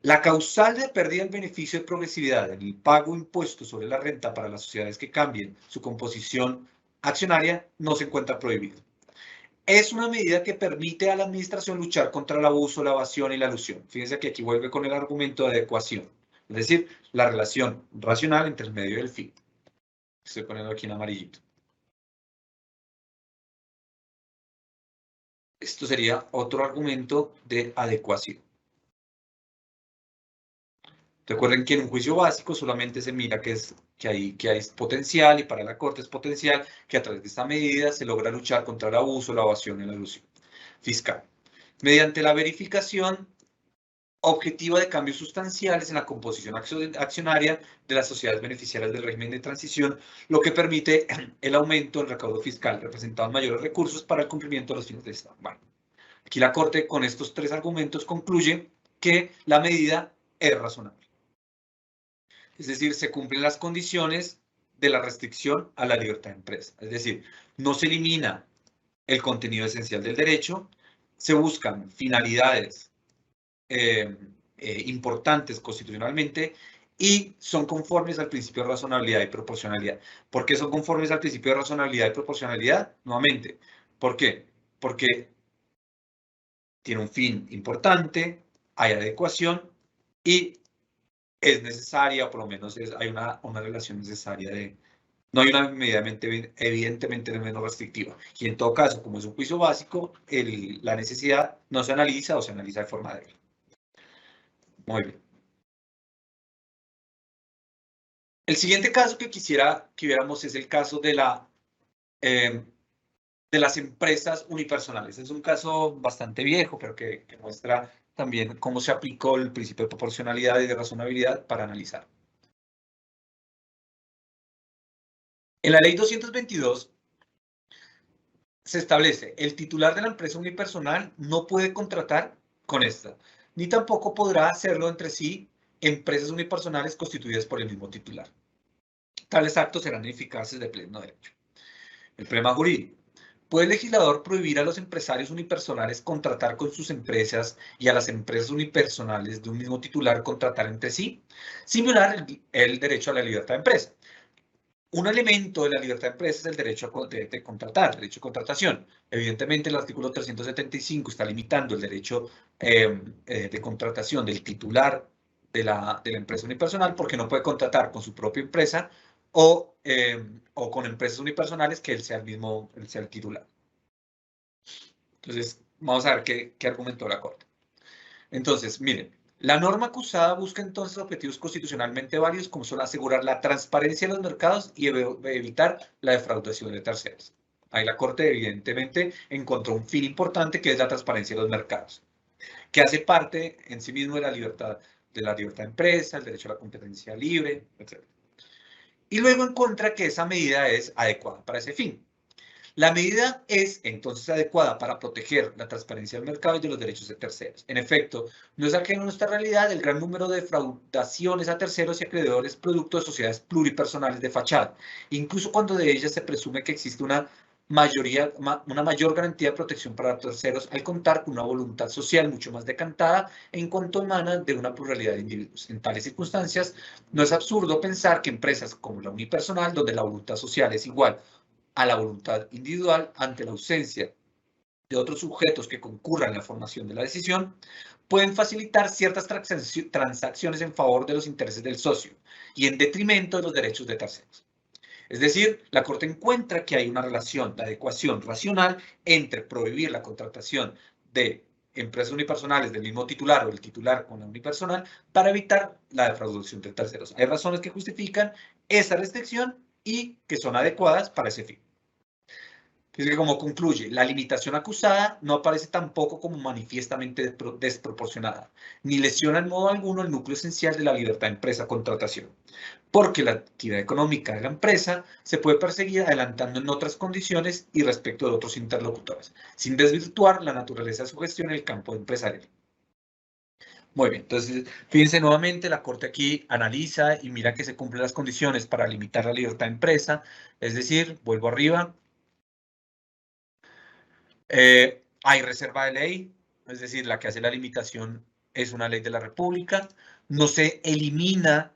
La causal de pérdida del beneficio de progresividad en el pago de impuestos sobre la renta para las sociedades que cambien su composición accionaria no se encuentra prohibido. Es una medida que permite a la administración luchar contra el abuso, la evasión y la elusión. Fíjense que aquí vuelve con el argumento de adecuación, es decir, la relación racional entre el medio y el fin. Estoy poniendo aquí en amarillito. Esto sería otro argumento de adecuación. Recuerden que en un juicio básico solamente se mira que hay potencial y para la Corte es potencial que a través de esta medida se logra luchar contra el abuso, la evasión y la elusión fiscal. Mediante la verificación objetiva de cambios sustanciales en la composición accionaria de las sociedades beneficiarias del régimen de transición, lo que permite el aumento del recaudo fiscal, representando mayores recursos para el cumplimiento de los fines del Estado. Bueno, aquí la Corte con estos tres argumentos concluye que la medida es razonable. Es decir, se cumplen las condiciones de la restricción a la libertad de empresa. Es decir, no se elimina el contenido esencial del derecho, se buscan finalidades importantes constitucionalmente y son conformes al principio de razonabilidad y proporcionalidad. ¿Por qué son conformes al principio de razonabilidad y proporcionalidad? Nuevamente, ¿por qué? Porque tiene un fin importante, hay adecuación y es necesaria, por lo menos hay una relación necesaria de... No hay una medida evidentemente menos restrictiva. Y en todo caso, como es un juicio básico, la necesidad no se analiza o se analiza de forma débil. Muy bien. El siguiente caso que quisiera que viéramos es el caso de las empresas unipersonales. Es un caso bastante viejo, pero que muestra también cómo se aplicó el principio de proporcionalidad y de razonabilidad para analizar. En la ley 222 se establece el titular de la empresa unipersonal no puede contratar con esta, ni tampoco podrá hacerlo entre sí empresas unipersonales constituidas por el mismo titular. Tales actos serán ineficaces de pleno derecho. El problema jurídico. ¿Puede el legislador prohibir a los empresarios unipersonales contratar con sus empresas y a las empresas unipersonales de un mismo titular contratar entre sí? Similar el derecho a la libertad de empresa. Un elemento de la libertad de empresa es el derecho de contratar, el derecho de contratación. Evidentemente, el artículo 375 está limitando el derecho de contratación del titular de la empresa unipersonal porque no puede contratar con su propia empresa o con empresas unipersonales que él sea el titular. Entonces, vamos a ver qué argumentó la Corte. Entonces, miren, la norma acusada busca entonces objetivos constitucionalmente válidos como son asegurar la transparencia de los mercados y evitar la defraudación de terceros. Ahí la Corte evidentemente encontró un fin importante que es la transparencia de los mercados, que hace parte en sí mismo de la libertad de empresa, el derecho a la competencia libre, etc. Y luego encuentra que esa medida es adecuada para ese fin. La medida es entonces adecuada para proteger la transparencia del mercado y de los derechos de terceros. En efecto, no es ajeno a nuestra realidad el gran número de defraudaciones a terceros y acreedores producto de sociedades pluripersonales de fachada, incluso cuando de ellas se presume que existe una mayor garantía de protección para terceros al contar con una voluntad social mucho más decantada en cuanto emana de una pluralidad de individuos. En tales circunstancias, no es absurdo pensar que empresas como la unipersonal, donde la voluntad social es igual a la voluntad individual ante la ausencia de otros sujetos que concurran en la formación de la decisión, pueden facilitar ciertas transacciones en favor de los intereses del socio y en detrimento de los derechos de terceros. Es decir, la Corte encuentra que hay una relación de adecuación racional entre prohibir la contratación de empresas unipersonales del mismo titular o el titular con la unipersonal para evitar la defraudación de terceros. Hay razones que justifican esa restricción y que son adecuadas para ese fin. Es que como concluye, la limitación acusada no aparece tampoco como manifiestamente desproporcionada, ni lesiona en modo alguno el núcleo esencial de la libertad de empresa-contratación, porque la actividad económica de la empresa se puede perseguir adelantando en otras condiciones y respecto de otros interlocutores, sin desvirtuar la naturaleza de su gestión en el campo empresarial. Muy bien, entonces fíjense nuevamente, la Corte aquí analiza y mira que se cumplen las condiciones para limitar la libertad de empresa, es decir, vuelvo arriba, hay reserva de ley, es decir, la que hace la limitación es una ley de la República, no se elimina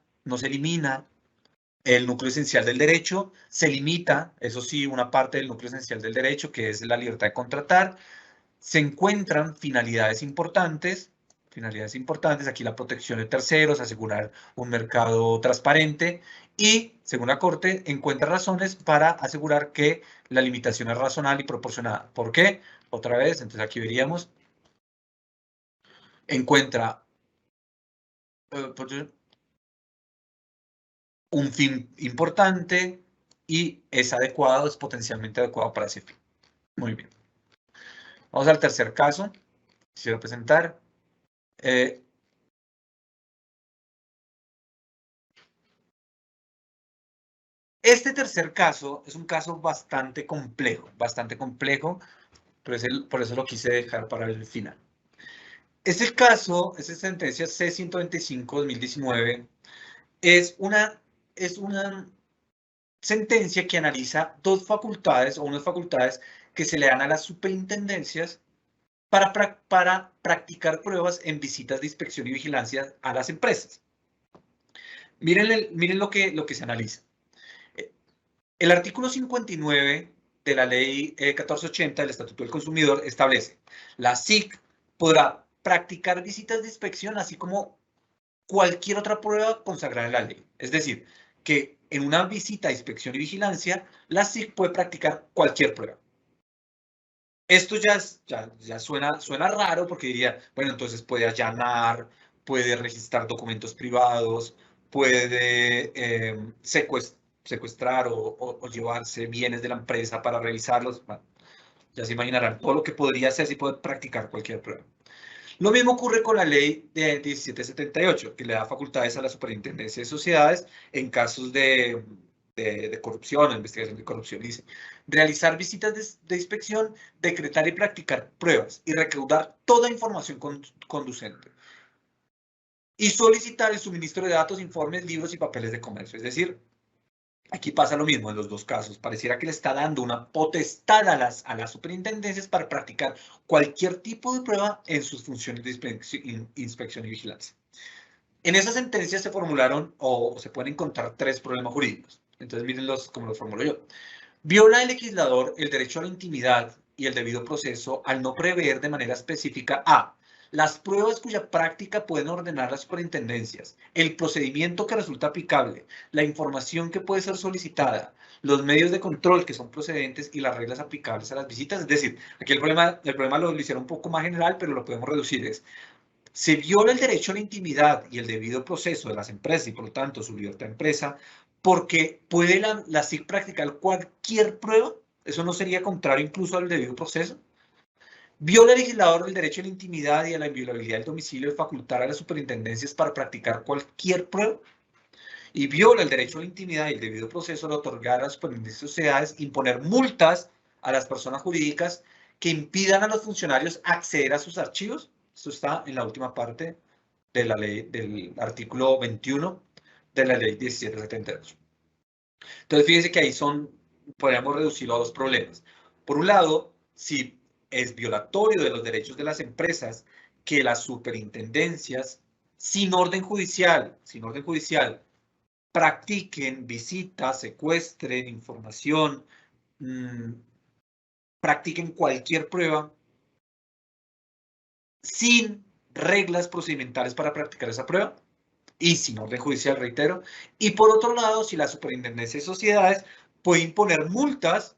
el núcleo esencial del derecho, se limita, eso sí, una parte del núcleo esencial del derecho, que es la libertad de contratar, se encuentran finalidades importantes, aquí la protección de terceros, asegurar un mercado transparente y, según la Corte, encuentra razones para asegurar que la limitación es razonable y proporcionada. ¿Por qué? Otra vez, entonces aquí veríamos, encuentra un fin importante y es adecuado, es potencialmente adecuado para ese fin. Muy bien. Vamos al tercer caso. Quisiera presentar. Este tercer caso es un caso bastante complejo, pero por eso lo quise dejar para el final. Este caso, esta sentencia C-125-2019, es una sentencia que analiza dos facultades o unas facultades que se le dan a las superintendencias para practicar pruebas en visitas de inspección y vigilancia a las empresas. Miren lo que se analiza. El artículo 59 de la ley 1480 del Estatuto del Consumidor establece: la SIC podrá practicar visitas de inspección así como cualquier otra prueba consagrada en la ley. Es decir, que en una visita de inspección y vigilancia, la SIC puede practicar cualquier prueba. Esto ya suena raro porque diría, bueno, entonces puede allanar, puede registrar documentos privados, puede secuestrar o llevarse bienes de la empresa para revisarlos. Bueno, ya se imaginarán todo lo que podría hacer si puede practicar cualquier prueba. Lo mismo ocurre con la ley de 1778, que le da facultades a la Superintendencia de Sociedades en casos de corrupción, investigación de corrupción, dice: realizar visitas de inspección, decretar y practicar pruebas y recaudar toda información conducente. Y solicitar el suministro de datos, informes, libros y papeles de comercio. Es decir, aquí pasa lo mismo en los dos casos. Pareciera que le está dando una potestad a las superintendencias para practicar cualquier tipo de prueba en sus funciones de inspección y vigilancia. En esa sentencia se formularon o se pueden encontrar tres problemas jurídicos. Entonces, mírenlos como los formulo yo. Viola el legislador el derecho a la intimidad y el debido proceso al no prever de manera específica a: las pruebas cuya práctica pueden ordenar las superintendencias, el procedimiento que resulta aplicable, la información que puede ser solicitada, los medios de control que son procedentes y las reglas aplicables a las visitas. Es decir, aquí el problema lo hicieron un poco más general, pero lo podemos reducir. Se viola el derecho a la intimidad y el debido proceso de las empresas y, por lo tanto, su libertad de empresa, porque puede la SIC practicar cualquier prueba. Eso no sería contrario incluso al debido proceso. Viola el legislador el derecho a la intimidad y a la inviolabilidad del domicilio de facultar a las superintendencias para practicar cualquier prueba. Y viola el derecho a la intimidad y el debido proceso de otorgar a las superintendencias de sociedades, imponer multas a las personas jurídicas que impidan a los funcionarios acceder a sus archivos. Esto está en la última parte de la ley, del artículo 21 de la ley 1778. Entonces, fíjense que ahí podríamos reducirlo a dos problemas. Por un lado, si es violatorio de los derechos de las empresas que las superintendencias, sin orden judicial, practiquen visitas, secuestren información, practiquen cualquier prueba sin reglas procedimentales para practicar esa prueba y sin orden judicial, reitero. Y por otro lado, si la Superintendencia de Sociedades puede imponer multas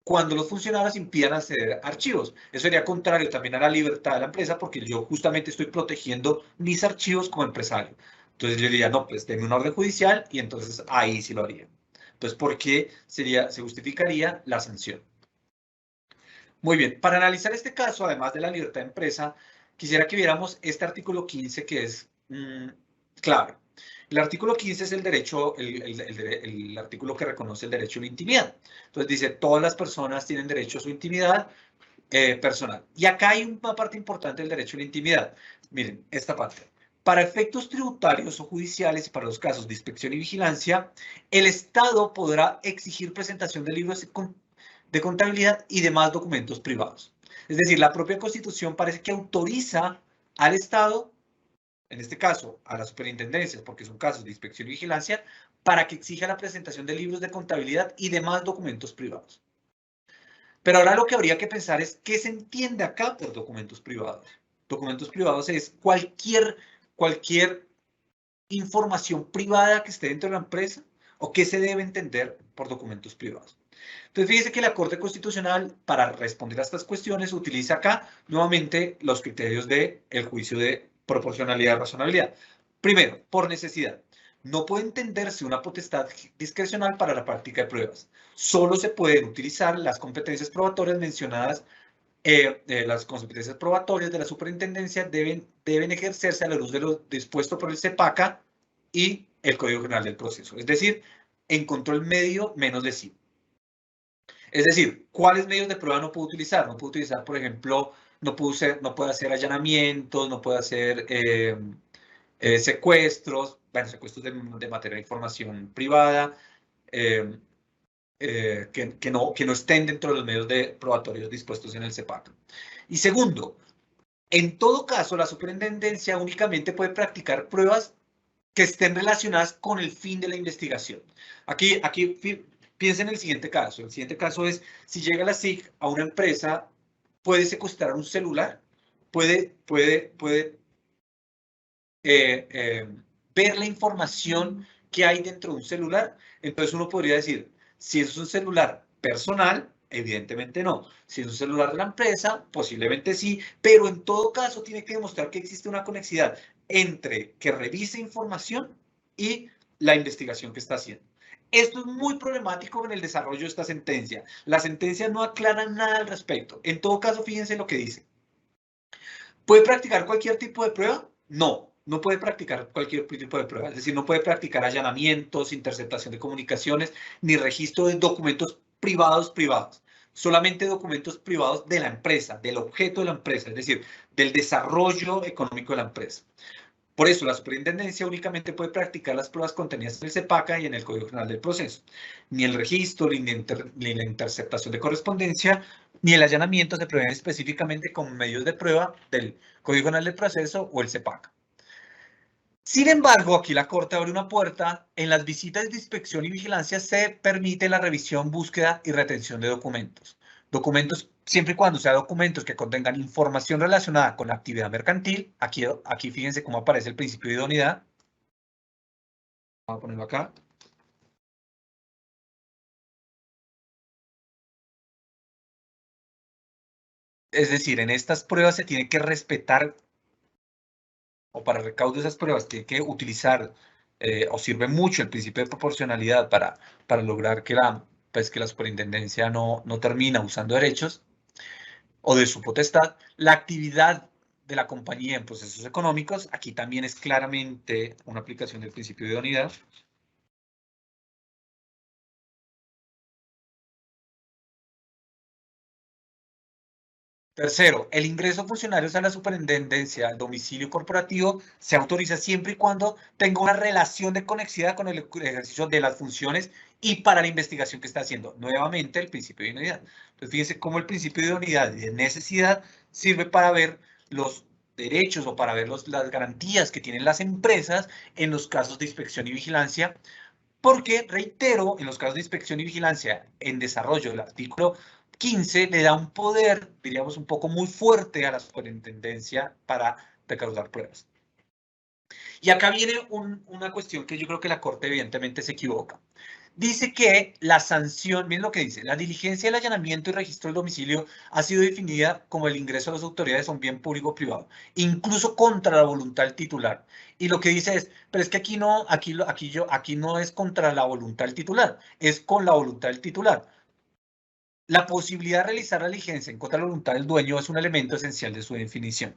cuando los funcionarios impidan acceder a archivos. Eso sería contrario también a la libertad de la empresa, porque yo justamente estoy protegiendo mis archivos como empresario. Entonces yo diría, no, pues denme una orden judicial y entonces ahí sí lo haría. Entonces, ¿por qué se justificaría la sanción? Muy bien, para analizar este caso, además de la libertad de empresa, quisiera que viéramos este artículo 15 que es clave. El artículo 15 es el artículo que reconoce el derecho a la intimidad. Entonces dice, todas las personas tienen derecho a su intimidad personal. Y acá hay una parte importante del derecho a la intimidad. Miren, esta parte. Para efectos tributarios o judiciales y para los casos de inspección y vigilancia, el Estado podrá exigir presentación de libros de contabilidad y demás documentos privados. Es decir, la propia Constitución parece que autoriza al Estado, en este caso a las superintendencias, porque son casos de inspección y vigilancia, para que exija la presentación de libros de contabilidad y demás documentos privados. Pero ahora lo que habría que pensar es qué se entiende acá por documentos privados. Documentos privados es cualquier información privada que esté dentro de la empresa o qué se debe entender por documentos privados. Entonces, fíjese que la Corte Constitucional, para responder a estas cuestiones, utiliza acá nuevamente los criterios del juicio de proporcionalidad y razonabilidad. Primero, por necesidad. No puede entenderse una potestad discrecional para la práctica de pruebas. Solo se pueden utilizar las competencias probatorias mencionadas. Las competencias probatorias de la superintendencia deben ejercerse a la luz de lo dispuesto por el CEPACA y el Código General del Proceso. Es decir, en control medio menos lesivo. Es decir, ¿cuáles medios de prueba no puedo utilizar? No puedo utilizar, por ejemplo, no puedo hacer allanamientos, no puedo hacer secuestros, bueno, secuestros de materia de información privada, que no estén dentro de los medios probatorios dispuestos en el CEPAC. Y segundo, en todo caso, la superintendencia únicamente puede practicar pruebas que estén relacionadas con el fin de la investigación. Aquí piensen en el siguiente caso. El siguiente caso es, si llega la SIC a una empresa, puede secuestrar un celular, puede ver la información que hay dentro de un celular. Entonces uno podría decir, si es un celular personal, evidentemente no. Si es un celular de la empresa, posiblemente sí, pero en todo caso tiene que demostrar que existe una conexidad entre que revise información y la investigación que está haciendo. Esto es muy problemático en el desarrollo de esta sentencia. La sentencia no aclara nada al respecto. En todo caso, fíjense lo que dice. ¿Puede practicar cualquier tipo de prueba? No, no puede practicar cualquier tipo de prueba. Es decir, no puede practicar allanamientos, interceptación de comunicaciones, ni registro de documentos privados. Solamente documentos privados de la empresa, del objeto de la empresa, es decir, del desarrollo económico de la empresa. Por eso, la superintendencia únicamente puede practicar las pruebas contenidas en el CEPACA y en el Código General del Proceso. Ni el registro, ni la interceptación de correspondencia, ni el allanamiento se prevén específicamente con medios de prueba del Código General del Proceso o el CEPACA. Sin embargo, aquí la Corte abre una puerta. En las visitas de inspección y vigilancia se permite la revisión, búsqueda y retención de documentos. Documentos, siempre y cuando sean documentos que contengan información relacionada con la actividad mercantil. Aquí fíjense cómo aparece el principio de idoneidad. Vamos a ponerlo acá. Es decir, en estas pruebas se tiene que respetar, o para recaudo de esas pruebas, tiene que utilizar o sirve mucho el principio de proporcionalidad para lograr que la superintendencia no termina usando derechos o de su potestad. La actividad de la compañía en procesos económicos, aquí también es claramente una aplicación del principio de idoneidad. Tercero, el ingreso de funcionarios a la superintendencia al domicilio corporativo se autoriza siempre y cuando tenga una relación de conexidad con el ejercicio de las funciones y para la investigación que está haciendo. Nuevamente, el principio de idoneidad. Entonces, fíjense cómo el principio de idoneidad y de necesidad sirve para ver los derechos o para ver las garantías que tienen las empresas en los casos de inspección y vigilancia. Porque, reitero, en los casos de inspección y vigilancia en desarrollo del artículo 15 le da un poder, diríamos, un poco muy fuerte a la superintendencia para recaudar pruebas. Y acá viene una cuestión que yo creo que la Corte evidentemente se equivoca. Dice que la sanción, miren lo que dice, la diligencia del allanamiento y registro del domicilio ha sido definida como el ingreso de las autoridades a un bien público o privado, incluso contra la voluntad del titular. Y lo que dice es, pero es que aquí no es contra la voluntad del titular, es con la voluntad del titular. La posibilidad de realizar la diligencia en contra de la voluntad del dueño es un elemento esencial de su definición.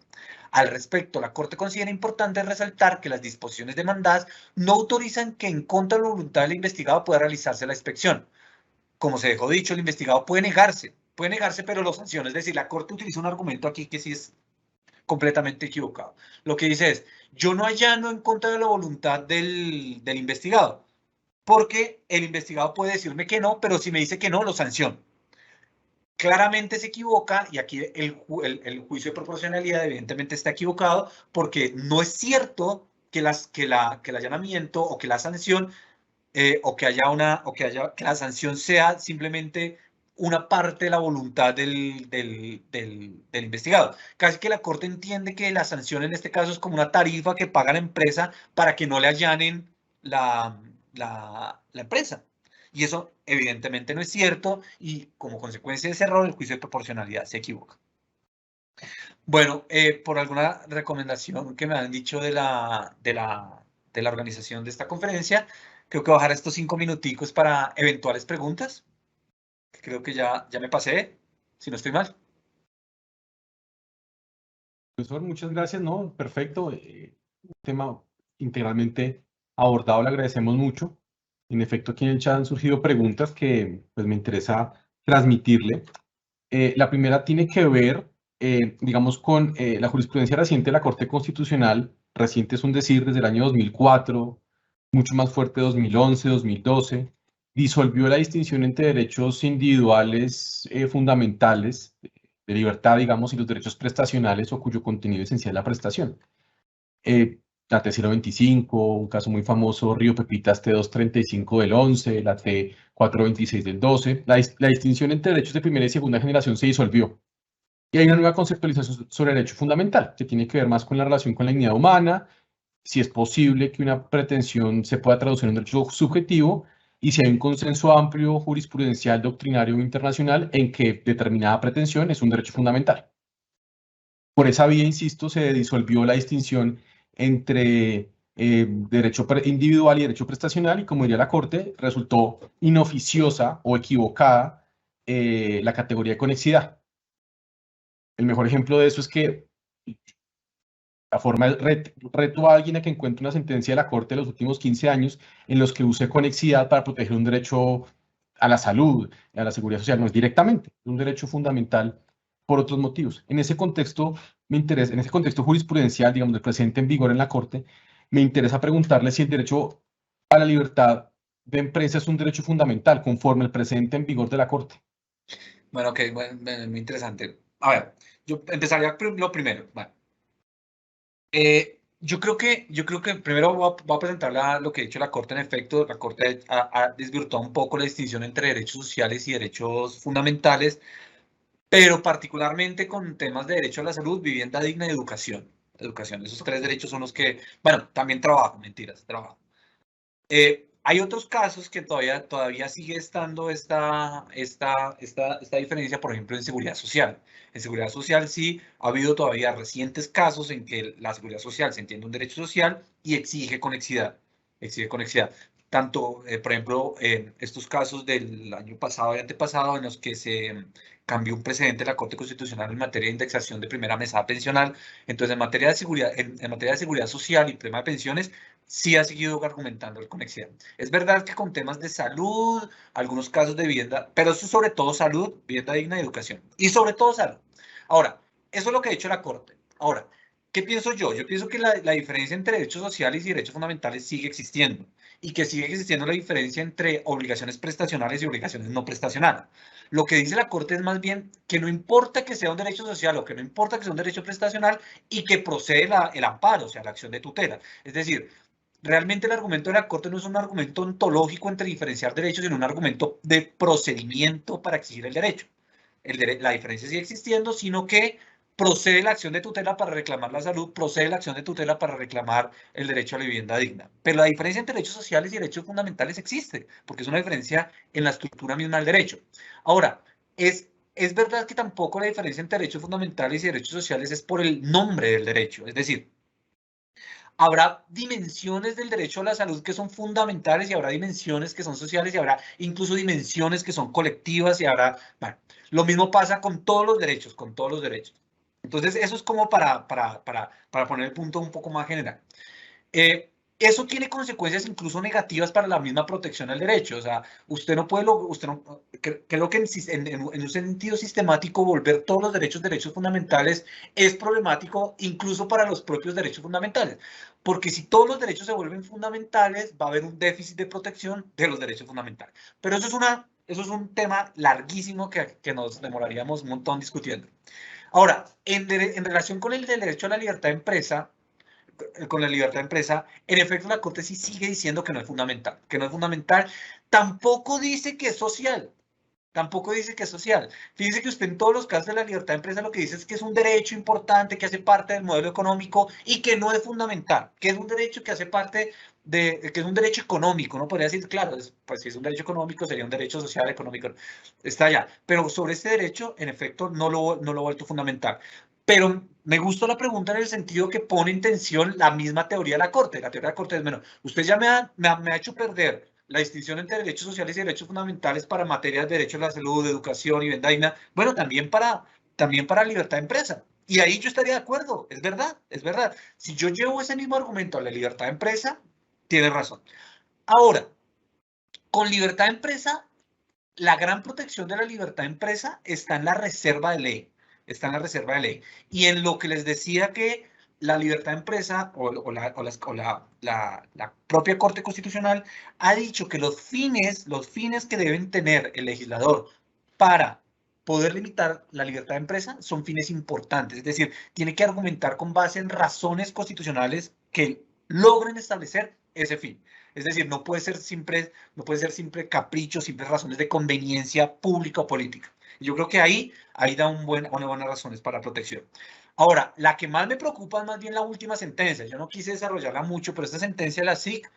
Al respecto, la Corte considera importante resaltar que las disposiciones demandadas no autorizan que en contra de la voluntad del investigado pueda realizarse la inspección. Como se dejó dicho, el investigado puede negarse, puede negarse, pero lo sanciona. Es decir, la Corte utiliza un argumento aquí que sí es completamente equivocado. Lo que dice es, yo no allano en contra de la voluntad del investigado, porque el investigado puede decirme que no, pero si me dice que no, lo sanciono. Claramente se equivoca y aquí el juicio de proporcionalidad evidentemente está equivocado porque no es cierto que el allanamiento o que la sanción que la sanción sea simplemente una parte de la voluntad del investigado. Casi que la Corte entiende que la sanción en este caso es como una tarifa que paga la empresa para que no le allanen la empresa. Y eso evidentemente no es cierto y como consecuencia de ese error el juicio de proporcionalidad se equivoca. Bueno, por alguna recomendación que me han dicho de la organización de esta conferencia, creo que voy a bajar estos 5 minuticos para eventuales preguntas. Creo que ya me pasé, si no estoy mal. Profesor, muchas gracias, ¿no? Perfecto. Un tema integralmente abordado, le agradecemos mucho. En efecto, aquí en el chat han surgido preguntas que pues, me interesa transmitirle. La primera tiene que ver, digamos, con la jurisprudencia reciente de la Corte Constitucional. Reciente es un decir, desde el año 2004, mucho más fuerte 2011, 2012. Disolvió la distinción entre derechos individuales fundamentales de libertad, digamos, y los derechos prestacionales o cuyo contenido esencial es la prestación. La T025, un caso muy famoso, Río Pepitas T235 del 11, la T426 del 12. La distinción entre derechos de primera y segunda generación se disolvió. Y hay una nueva conceptualización sobre derecho fundamental, que tiene que ver más con la relación con la dignidad humana, si es posible que una pretensión se pueda traducir en un derecho subjetivo y si hay un consenso amplio jurisprudencial, doctrinario o internacional en que determinada pretensión es un derecho fundamental. Por esa vía, insisto, se disolvió la distinción entre derecho individual y derecho prestacional y, como diría la Corte, resultó inoficiosa o equivocada la categoría de conexidad. El mejor ejemplo de eso es que la forma de reto a alguien a que encuentre una sentencia de la Corte de los últimos 15 años en los que use conexidad para proteger un derecho a la salud, a la seguridad social, no es directamente, es un derecho fundamental por otros motivos. En ese contexto, me interesa, en ese contexto jurisprudencial, digamos, del presente en vigor en la Corte, me interesa preguntarle si el derecho a la libertad de empresa es un derecho fundamental conforme el presente en vigor de la Corte. Bueno, ok, bueno, muy interesante. A ver, yo empezaría lo primero. Bueno, yo creo que primero voy a presentar lo que ha dicho la Corte. En efecto, la Corte ha desvirtuado un poco la distinción entre derechos sociales y derechos fundamentales, pero particularmente con temas de derecho a la salud, vivienda digna y educación. Educación, esos 3 derechos son los que, bueno, también trabajo, mentiras, trabajo. Hay otros casos que todavía sigue estando esta diferencia, por ejemplo, en seguridad social. En seguridad social sí ha habido todavía recientes casos en que la seguridad social se entiende un derecho social y exige conexidad. Exige conexidad. Tanto, por ejemplo, en estos casos del año pasado y antepasado en los que se cambió un precedente de la Corte Constitucional en materia de indexación de primera mesada pensional. Entonces, en materia de seguridad social y tema de pensiones, sí ha seguido argumentando el conexidad. Es verdad que con temas de salud, algunos casos de vivienda, pero eso sobre todo salud, vivienda digna y educación. Y sobre todo salud. Ahora, eso es lo que ha hecho la Corte. Ahora, ¿qué pienso yo? Yo pienso que la diferencia entre derechos sociales y derechos fundamentales sigue existiendo. Y que sigue existiendo la diferencia entre obligaciones prestacionales y obligaciones no prestacionales. Lo que dice la Corte es más bien que no importa que sea un derecho social o que no importa que sea un derecho prestacional y que procede el amparo, o sea, la acción de tutela. Es decir, realmente el argumento de la Corte no es un argumento ontológico entre diferenciar derechos, sino un argumento de procedimiento para exigir el derecho. La diferencia sigue existiendo, sino que procede la acción de tutela para reclamar la salud, procede la acción de tutela para reclamar el derecho a la vivienda digna. Pero la diferencia entre derechos sociales y derechos fundamentales existe, porque es una diferencia en la estructura misma del derecho. Ahora, es verdad que tampoco la diferencia entre derechos fundamentales y derechos sociales es por el nombre del derecho, es decir, habrá dimensiones del derecho a la salud que son fundamentales y habrá dimensiones que son sociales y habrá incluso dimensiones que son colectivas y habrá, bueno, lo mismo pasa con todos los derechos, con todos los derechos. Entonces, eso es como para poner el punto un poco más general. eso tiene consecuencias incluso negativas para la misma protección al derecho. O sea, usted no puede, creo que en un sentido sistemático volver todos los derechos fundamentales es problemático incluso para los propios derechos fundamentales. Porque si todos los derechos se vuelven fundamentales, va a haber un déficit de protección de los derechos fundamentales. Pero eso es un tema larguísimo que nos demoraríamos un montón discutiendo. Ahora, en relación con el derecho a la libertad de empresa, en efecto la Corte sí sigue diciendo que no es fundamental, tampoco dice que es social, Fíjese que usted en todos los casos de la libertad de empresa lo que dice es que es un derecho importante que hace parte del modelo económico y que no es fundamental, que es un derecho que hace parte que es un derecho económico, no podría decir, claro, pues si es un derecho económico sería un derecho social, económico, está allá, pero sobre este derecho, en efecto, no lo ha vuelto fundamental. Pero me gustó la pregunta en el sentido que pone en tensión la misma teoría de la Corte. La teoría de la Corte es, bueno, usted ya me ha hecho perder la distinción entre derechos sociales y derechos fundamentales para materias de derecho a la salud, educación y vendaina, bueno, también para libertad de empresa. Y ahí yo estaría de acuerdo, es verdad, es verdad. Si yo llevo ese mismo argumento a la libertad de empresa, tiene razón. Ahora, con libertad de empresa, la gran protección de la libertad de empresa está en la reserva de ley. Y en lo que les decía que la libertad de empresa la propia Corte Constitucional ha dicho que los fines que deben tener el legislador para poder limitar la libertad de empresa son fines importantes. Es decir, tiene que argumentar con base en razones constitucionales que logren establecer ese fin. Es decir, no puede ser simple capricho, simples razones de conveniencia pública o política. Yo creo que ahí da unas buenas razones para protección. Ahora, la que más me preocupa es más bien la última sentencia. Yo no quise desarrollarla mucho, pero esta sentencia de la SIC,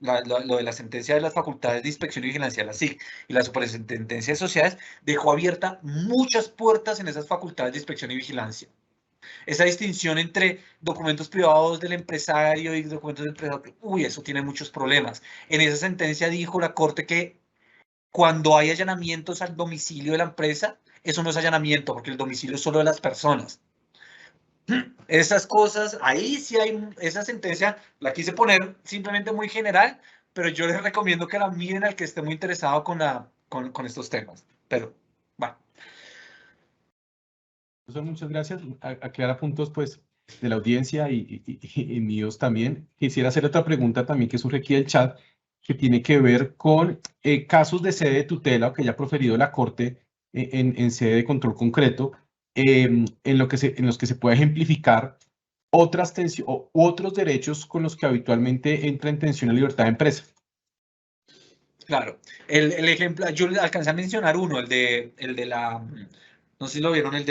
lo de la sentencia de las facultades de inspección y vigilancia de la SIC y la superintendencia de sociedades, dejó abierta muchas puertas en esas facultades de inspección y vigilancia. Esa distinción entre documentos privados del empresario y documentos del empresario, eso tiene muchos problemas. En esa sentencia dijo la Corte que cuando hay allanamientos al domicilio de la empresa, eso no es allanamiento, porque el domicilio es solo de las personas. Esas cosas, ahí sí hay, esa sentencia la quise poner simplemente muy general, pero yo les recomiendo que la miren al que esté muy interesado con estos temas. Pero, bueno. Muchas gracias. Aclara puntos pues de la audiencia y míos también. Quisiera hacer otra pregunta también que surge aquí del chat, que tiene que ver con casos de sede de tutela o que ya ha proferido la Corte en sede de control concreto, en los que se puede ejemplificar otros derechos con los que habitualmente entra en tensión la libertad de empresa. Claro, el ejemplo, yo alcancé a mencionar uno, el de la, no sé si lo vieron, el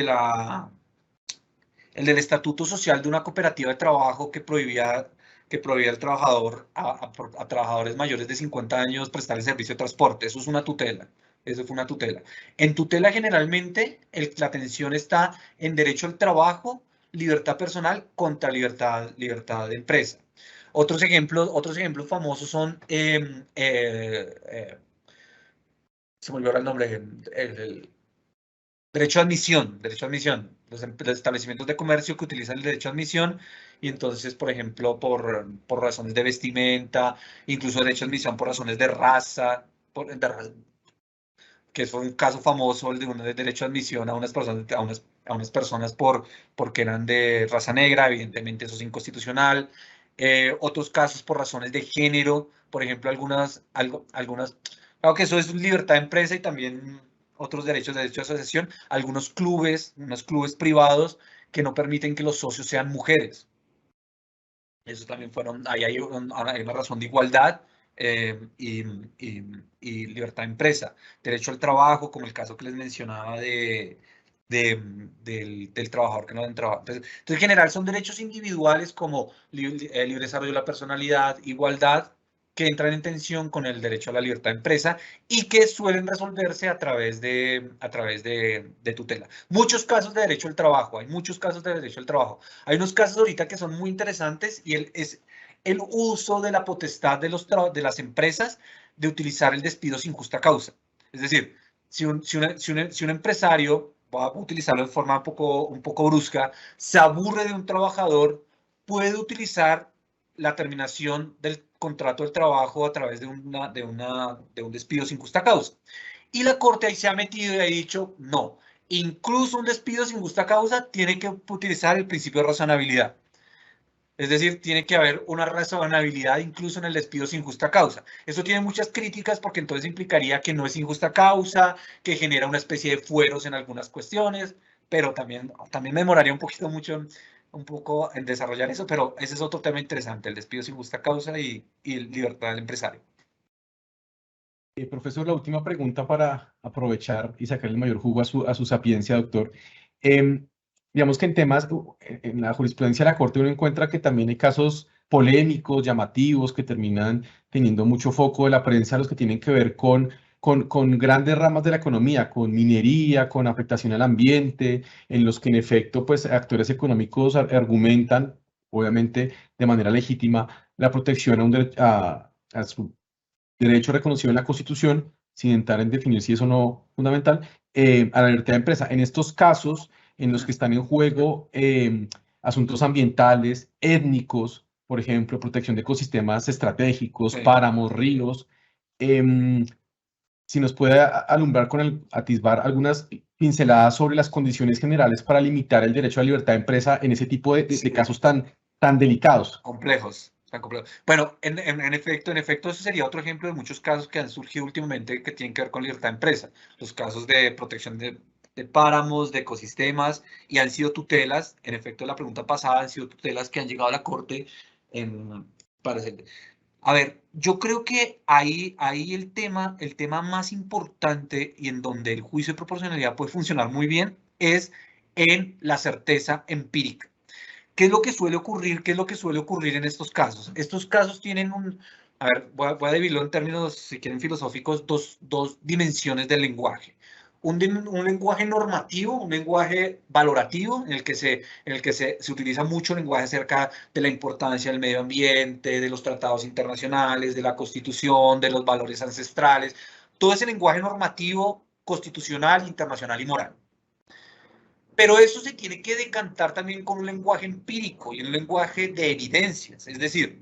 del estatuto social de una cooperativa de trabajo que prohibía al trabajador, a trabajadores mayores de 50 años prestar el servicio de transporte. Eso es una tutela. Eso fue una tutela. En tutela generalmente la tensión está en derecho al trabajo, libertad personal contra libertad de empresa. Otros ejemplos famosos son, se me olvidó el nombre, el derecho a admisión, los establecimientos de comercio que utilizan el derecho a admisión y entonces, por ejemplo, por razones de vestimenta, incluso derecho a admisión por razones de raza, que fue un caso famoso, el de un derecho a admisión a unas personas porque eran de raza negra, evidentemente eso es inconstitucional. Otros casos por razones de género, por ejemplo, claro que eso es libertad de empresa y también otros derechos, derecho de asociación, unos clubes privados que no permiten que los socios sean mujeres. Eso también ahí hay una razón de igualdad y libertad de empresa. Derecho al trabajo, como el caso que les mencionaba del trabajador que no deben trabajar. Entonces, en general son derechos individuales como libre desarrollo de la personalidad, igualdad, que entran en tensión con el derecho a la libertad de empresa y que suelen resolverse a través de tutela. Muchos casos de derecho al trabajo, hay muchos casos de derecho al trabajo. Hay unos casos ahorita que son muy interesantes y es el uso de la potestad de las empresas de utilizar el despido sin justa causa. Es decir, si un empresario, va a utilizarlo de forma un poco brusca, se aburre de un trabajador, puede utilizar la terminación del contrato del trabajo a través de un despido sin justa causa. Y la Corte ahí se ha metido y ha dicho, no, incluso un despido sin justa causa tiene que utilizar el principio de razonabilidad. Es decir, tiene que haber una razonabilidad incluso en el despido sin justa causa. Eso tiene muchas críticas porque entonces implicaría que no es sin justa causa, que genera una especie de fueros en algunas cuestiones, pero también me demoraría un poco en desarrollar eso, pero ese es otro tema interesante, el despido sin justa causa y libertad del empresario. Profesor, la última pregunta para aprovechar y sacar el mayor jugo a su sapiencia, doctor. Digamos que en temas, en la jurisprudencia de la Corte uno encuentra que también hay casos polémicos, llamativos, que terminan teniendo mucho foco de la prensa, los que tienen que ver con grandes ramas de la economía, con minería, con afectación al ambiente, en los que en efecto pues, actores económicos argumentan, obviamente de manera legítima, la protección a su derecho reconocido en la Constitución, sin entrar en definir si es o no fundamental, a la libertad de empresa. En estos casos en los que están en juego asuntos ambientales, étnicos, por ejemplo, protección de ecosistemas estratégicos, Sí. páramos, ríos, si nos puede alumbrar atisbar algunas pinceladas sobre las condiciones generales para limitar el derecho a la libertad de empresa en ese tipo de casos tan delicados. Complejos. Bueno, en efecto, eso sería otro ejemplo de muchos casos que han surgido últimamente que tienen que ver con libertad de empresa. Los casos de protección de páramos, de ecosistemas, y han sido tutelas, en efecto, la pregunta pasada, han sido tutelas que han llegado a la Corte para hacer. A ver, yo creo que ahí el tema más importante y en donde el juicio de proporcionalidad puede funcionar muy bien es en la certeza empírica. ¿Qué es lo que suele ocurrir? ¿Qué es lo que suele ocurrir en estos casos? Estos casos tienen a ver, voy a dividirlo en términos, si quieren, filosóficos, dos dimensiones del lenguaje. Un lenguaje normativo, un lenguaje valorativo, en el que se utiliza mucho lenguaje acerca de la importancia del medio ambiente, de los tratados internacionales, de la Constitución, de los valores ancestrales, todo ese lenguaje normativo, constitucional, internacional y moral. Pero eso se tiene que decantar también con un lenguaje empírico y un lenguaje de evidencias. Es decir,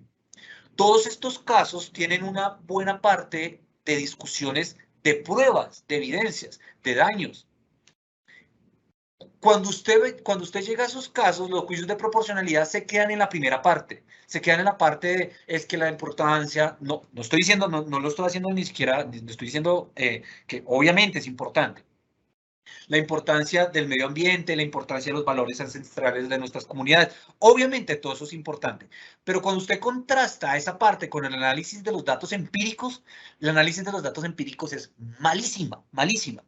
todos estos casos tienen una buena parte de discusiones de pruebas, de evidencias, de daños. Cuando usted llega a esos casos, los juicios de proporcionalidad se quedan en la primera parte. Se quedan en la parte de, es que la importancia, no estoy diciendo, no lo estoy haciendo ni siquiera, estoy diciendo que obviamente es importante. La importancia del medio ambiente, la importancia de los valores ancestrales de nuestras comunidades. Obviamente todo eso es importante, pero cuando usted contrasta esa parte con el análisis de los datos empíricos, el análisis de los datos empíricos es malísima, malísima.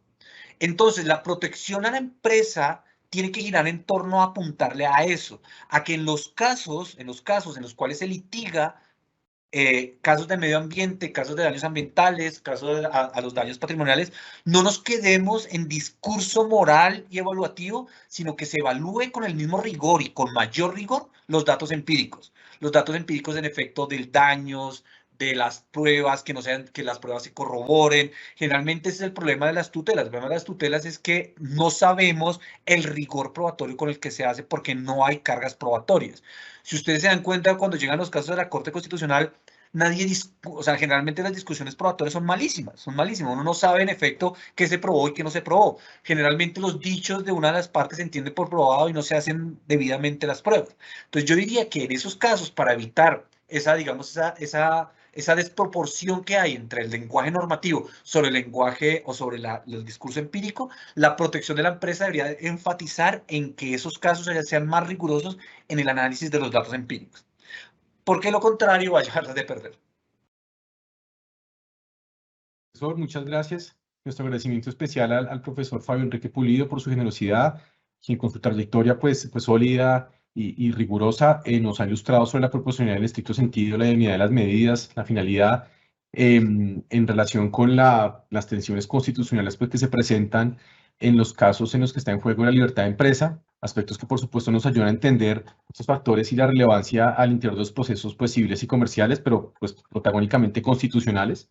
Entonces, la protección a la empresa tiene que girar en torno a apuntarle a eso, a que en los casos en los cuales se litiga casos de medio ambiente, casos de daños ambientales, casos a los daños patrimoniales, no nos quedemos en discurso moral y evaluativo, sino que se evalúe con el mismo rigor y con mayor rigor los datos empíricos. Los datos empíricos en efecto de daños, de las pruebas, que las pruebas se corroboren. Generalmente ese es el problema de las tutelas. El problema de las tutelas es que no sabemos el rigor probatorio con el que se hace porque no hay cargas probatorias. Si ustedes se dan cuenta, cuando llegan los casos de la Corte Constitucional, generalmente las discusiones probatorias son malísimas, Uno no sabe en efecto qué se probó y qué no se probó. Generalmente los dichos de una de las partes se entienden por probado y no se hacen debidamente las pruebas. Entonces yo diría que en esos casos, para evitar esa desproporción que hay entre el lenguaje normativo sobre el lenguaje o sobre el discurso empírico, la protección de la empresa debería enfatizar en que esos casos sean más rigurosos en el análisis de los datos empíricos. Porque lo contrario va a dejar de perder. Profesor, muchas gracias. Nuestro agradecimiento especial al profesor Fabio Enrique Pulido por su generosidad, quien con su trayectoria pues sólida y rigurosa nos ha ilustrado sobre la proporcionalidad en estricto sentido, la dignidad de las medidas, la finalidad en relación con las tensiones constitucionales pues, que se presentan en los casos en los que está en juego la libertad de empresa, aspectos que por supuesto nos ayudan a entender estos factores y la relevancia al interior de los procesos pues, civiles y comerciales, pero pues protagónicamente constitucionales.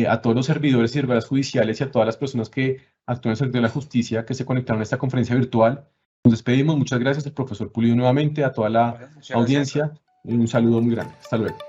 A todos los servidores y servidores judiciales y a todas las personas que actúan en el sector de la justicia que se conectaron a esta conferencia virtual. Nos despedimos. Muchas gracias al profesor Pulido nuevamente, a toda la audiencia. Un saludo muy grande. Hasta luego.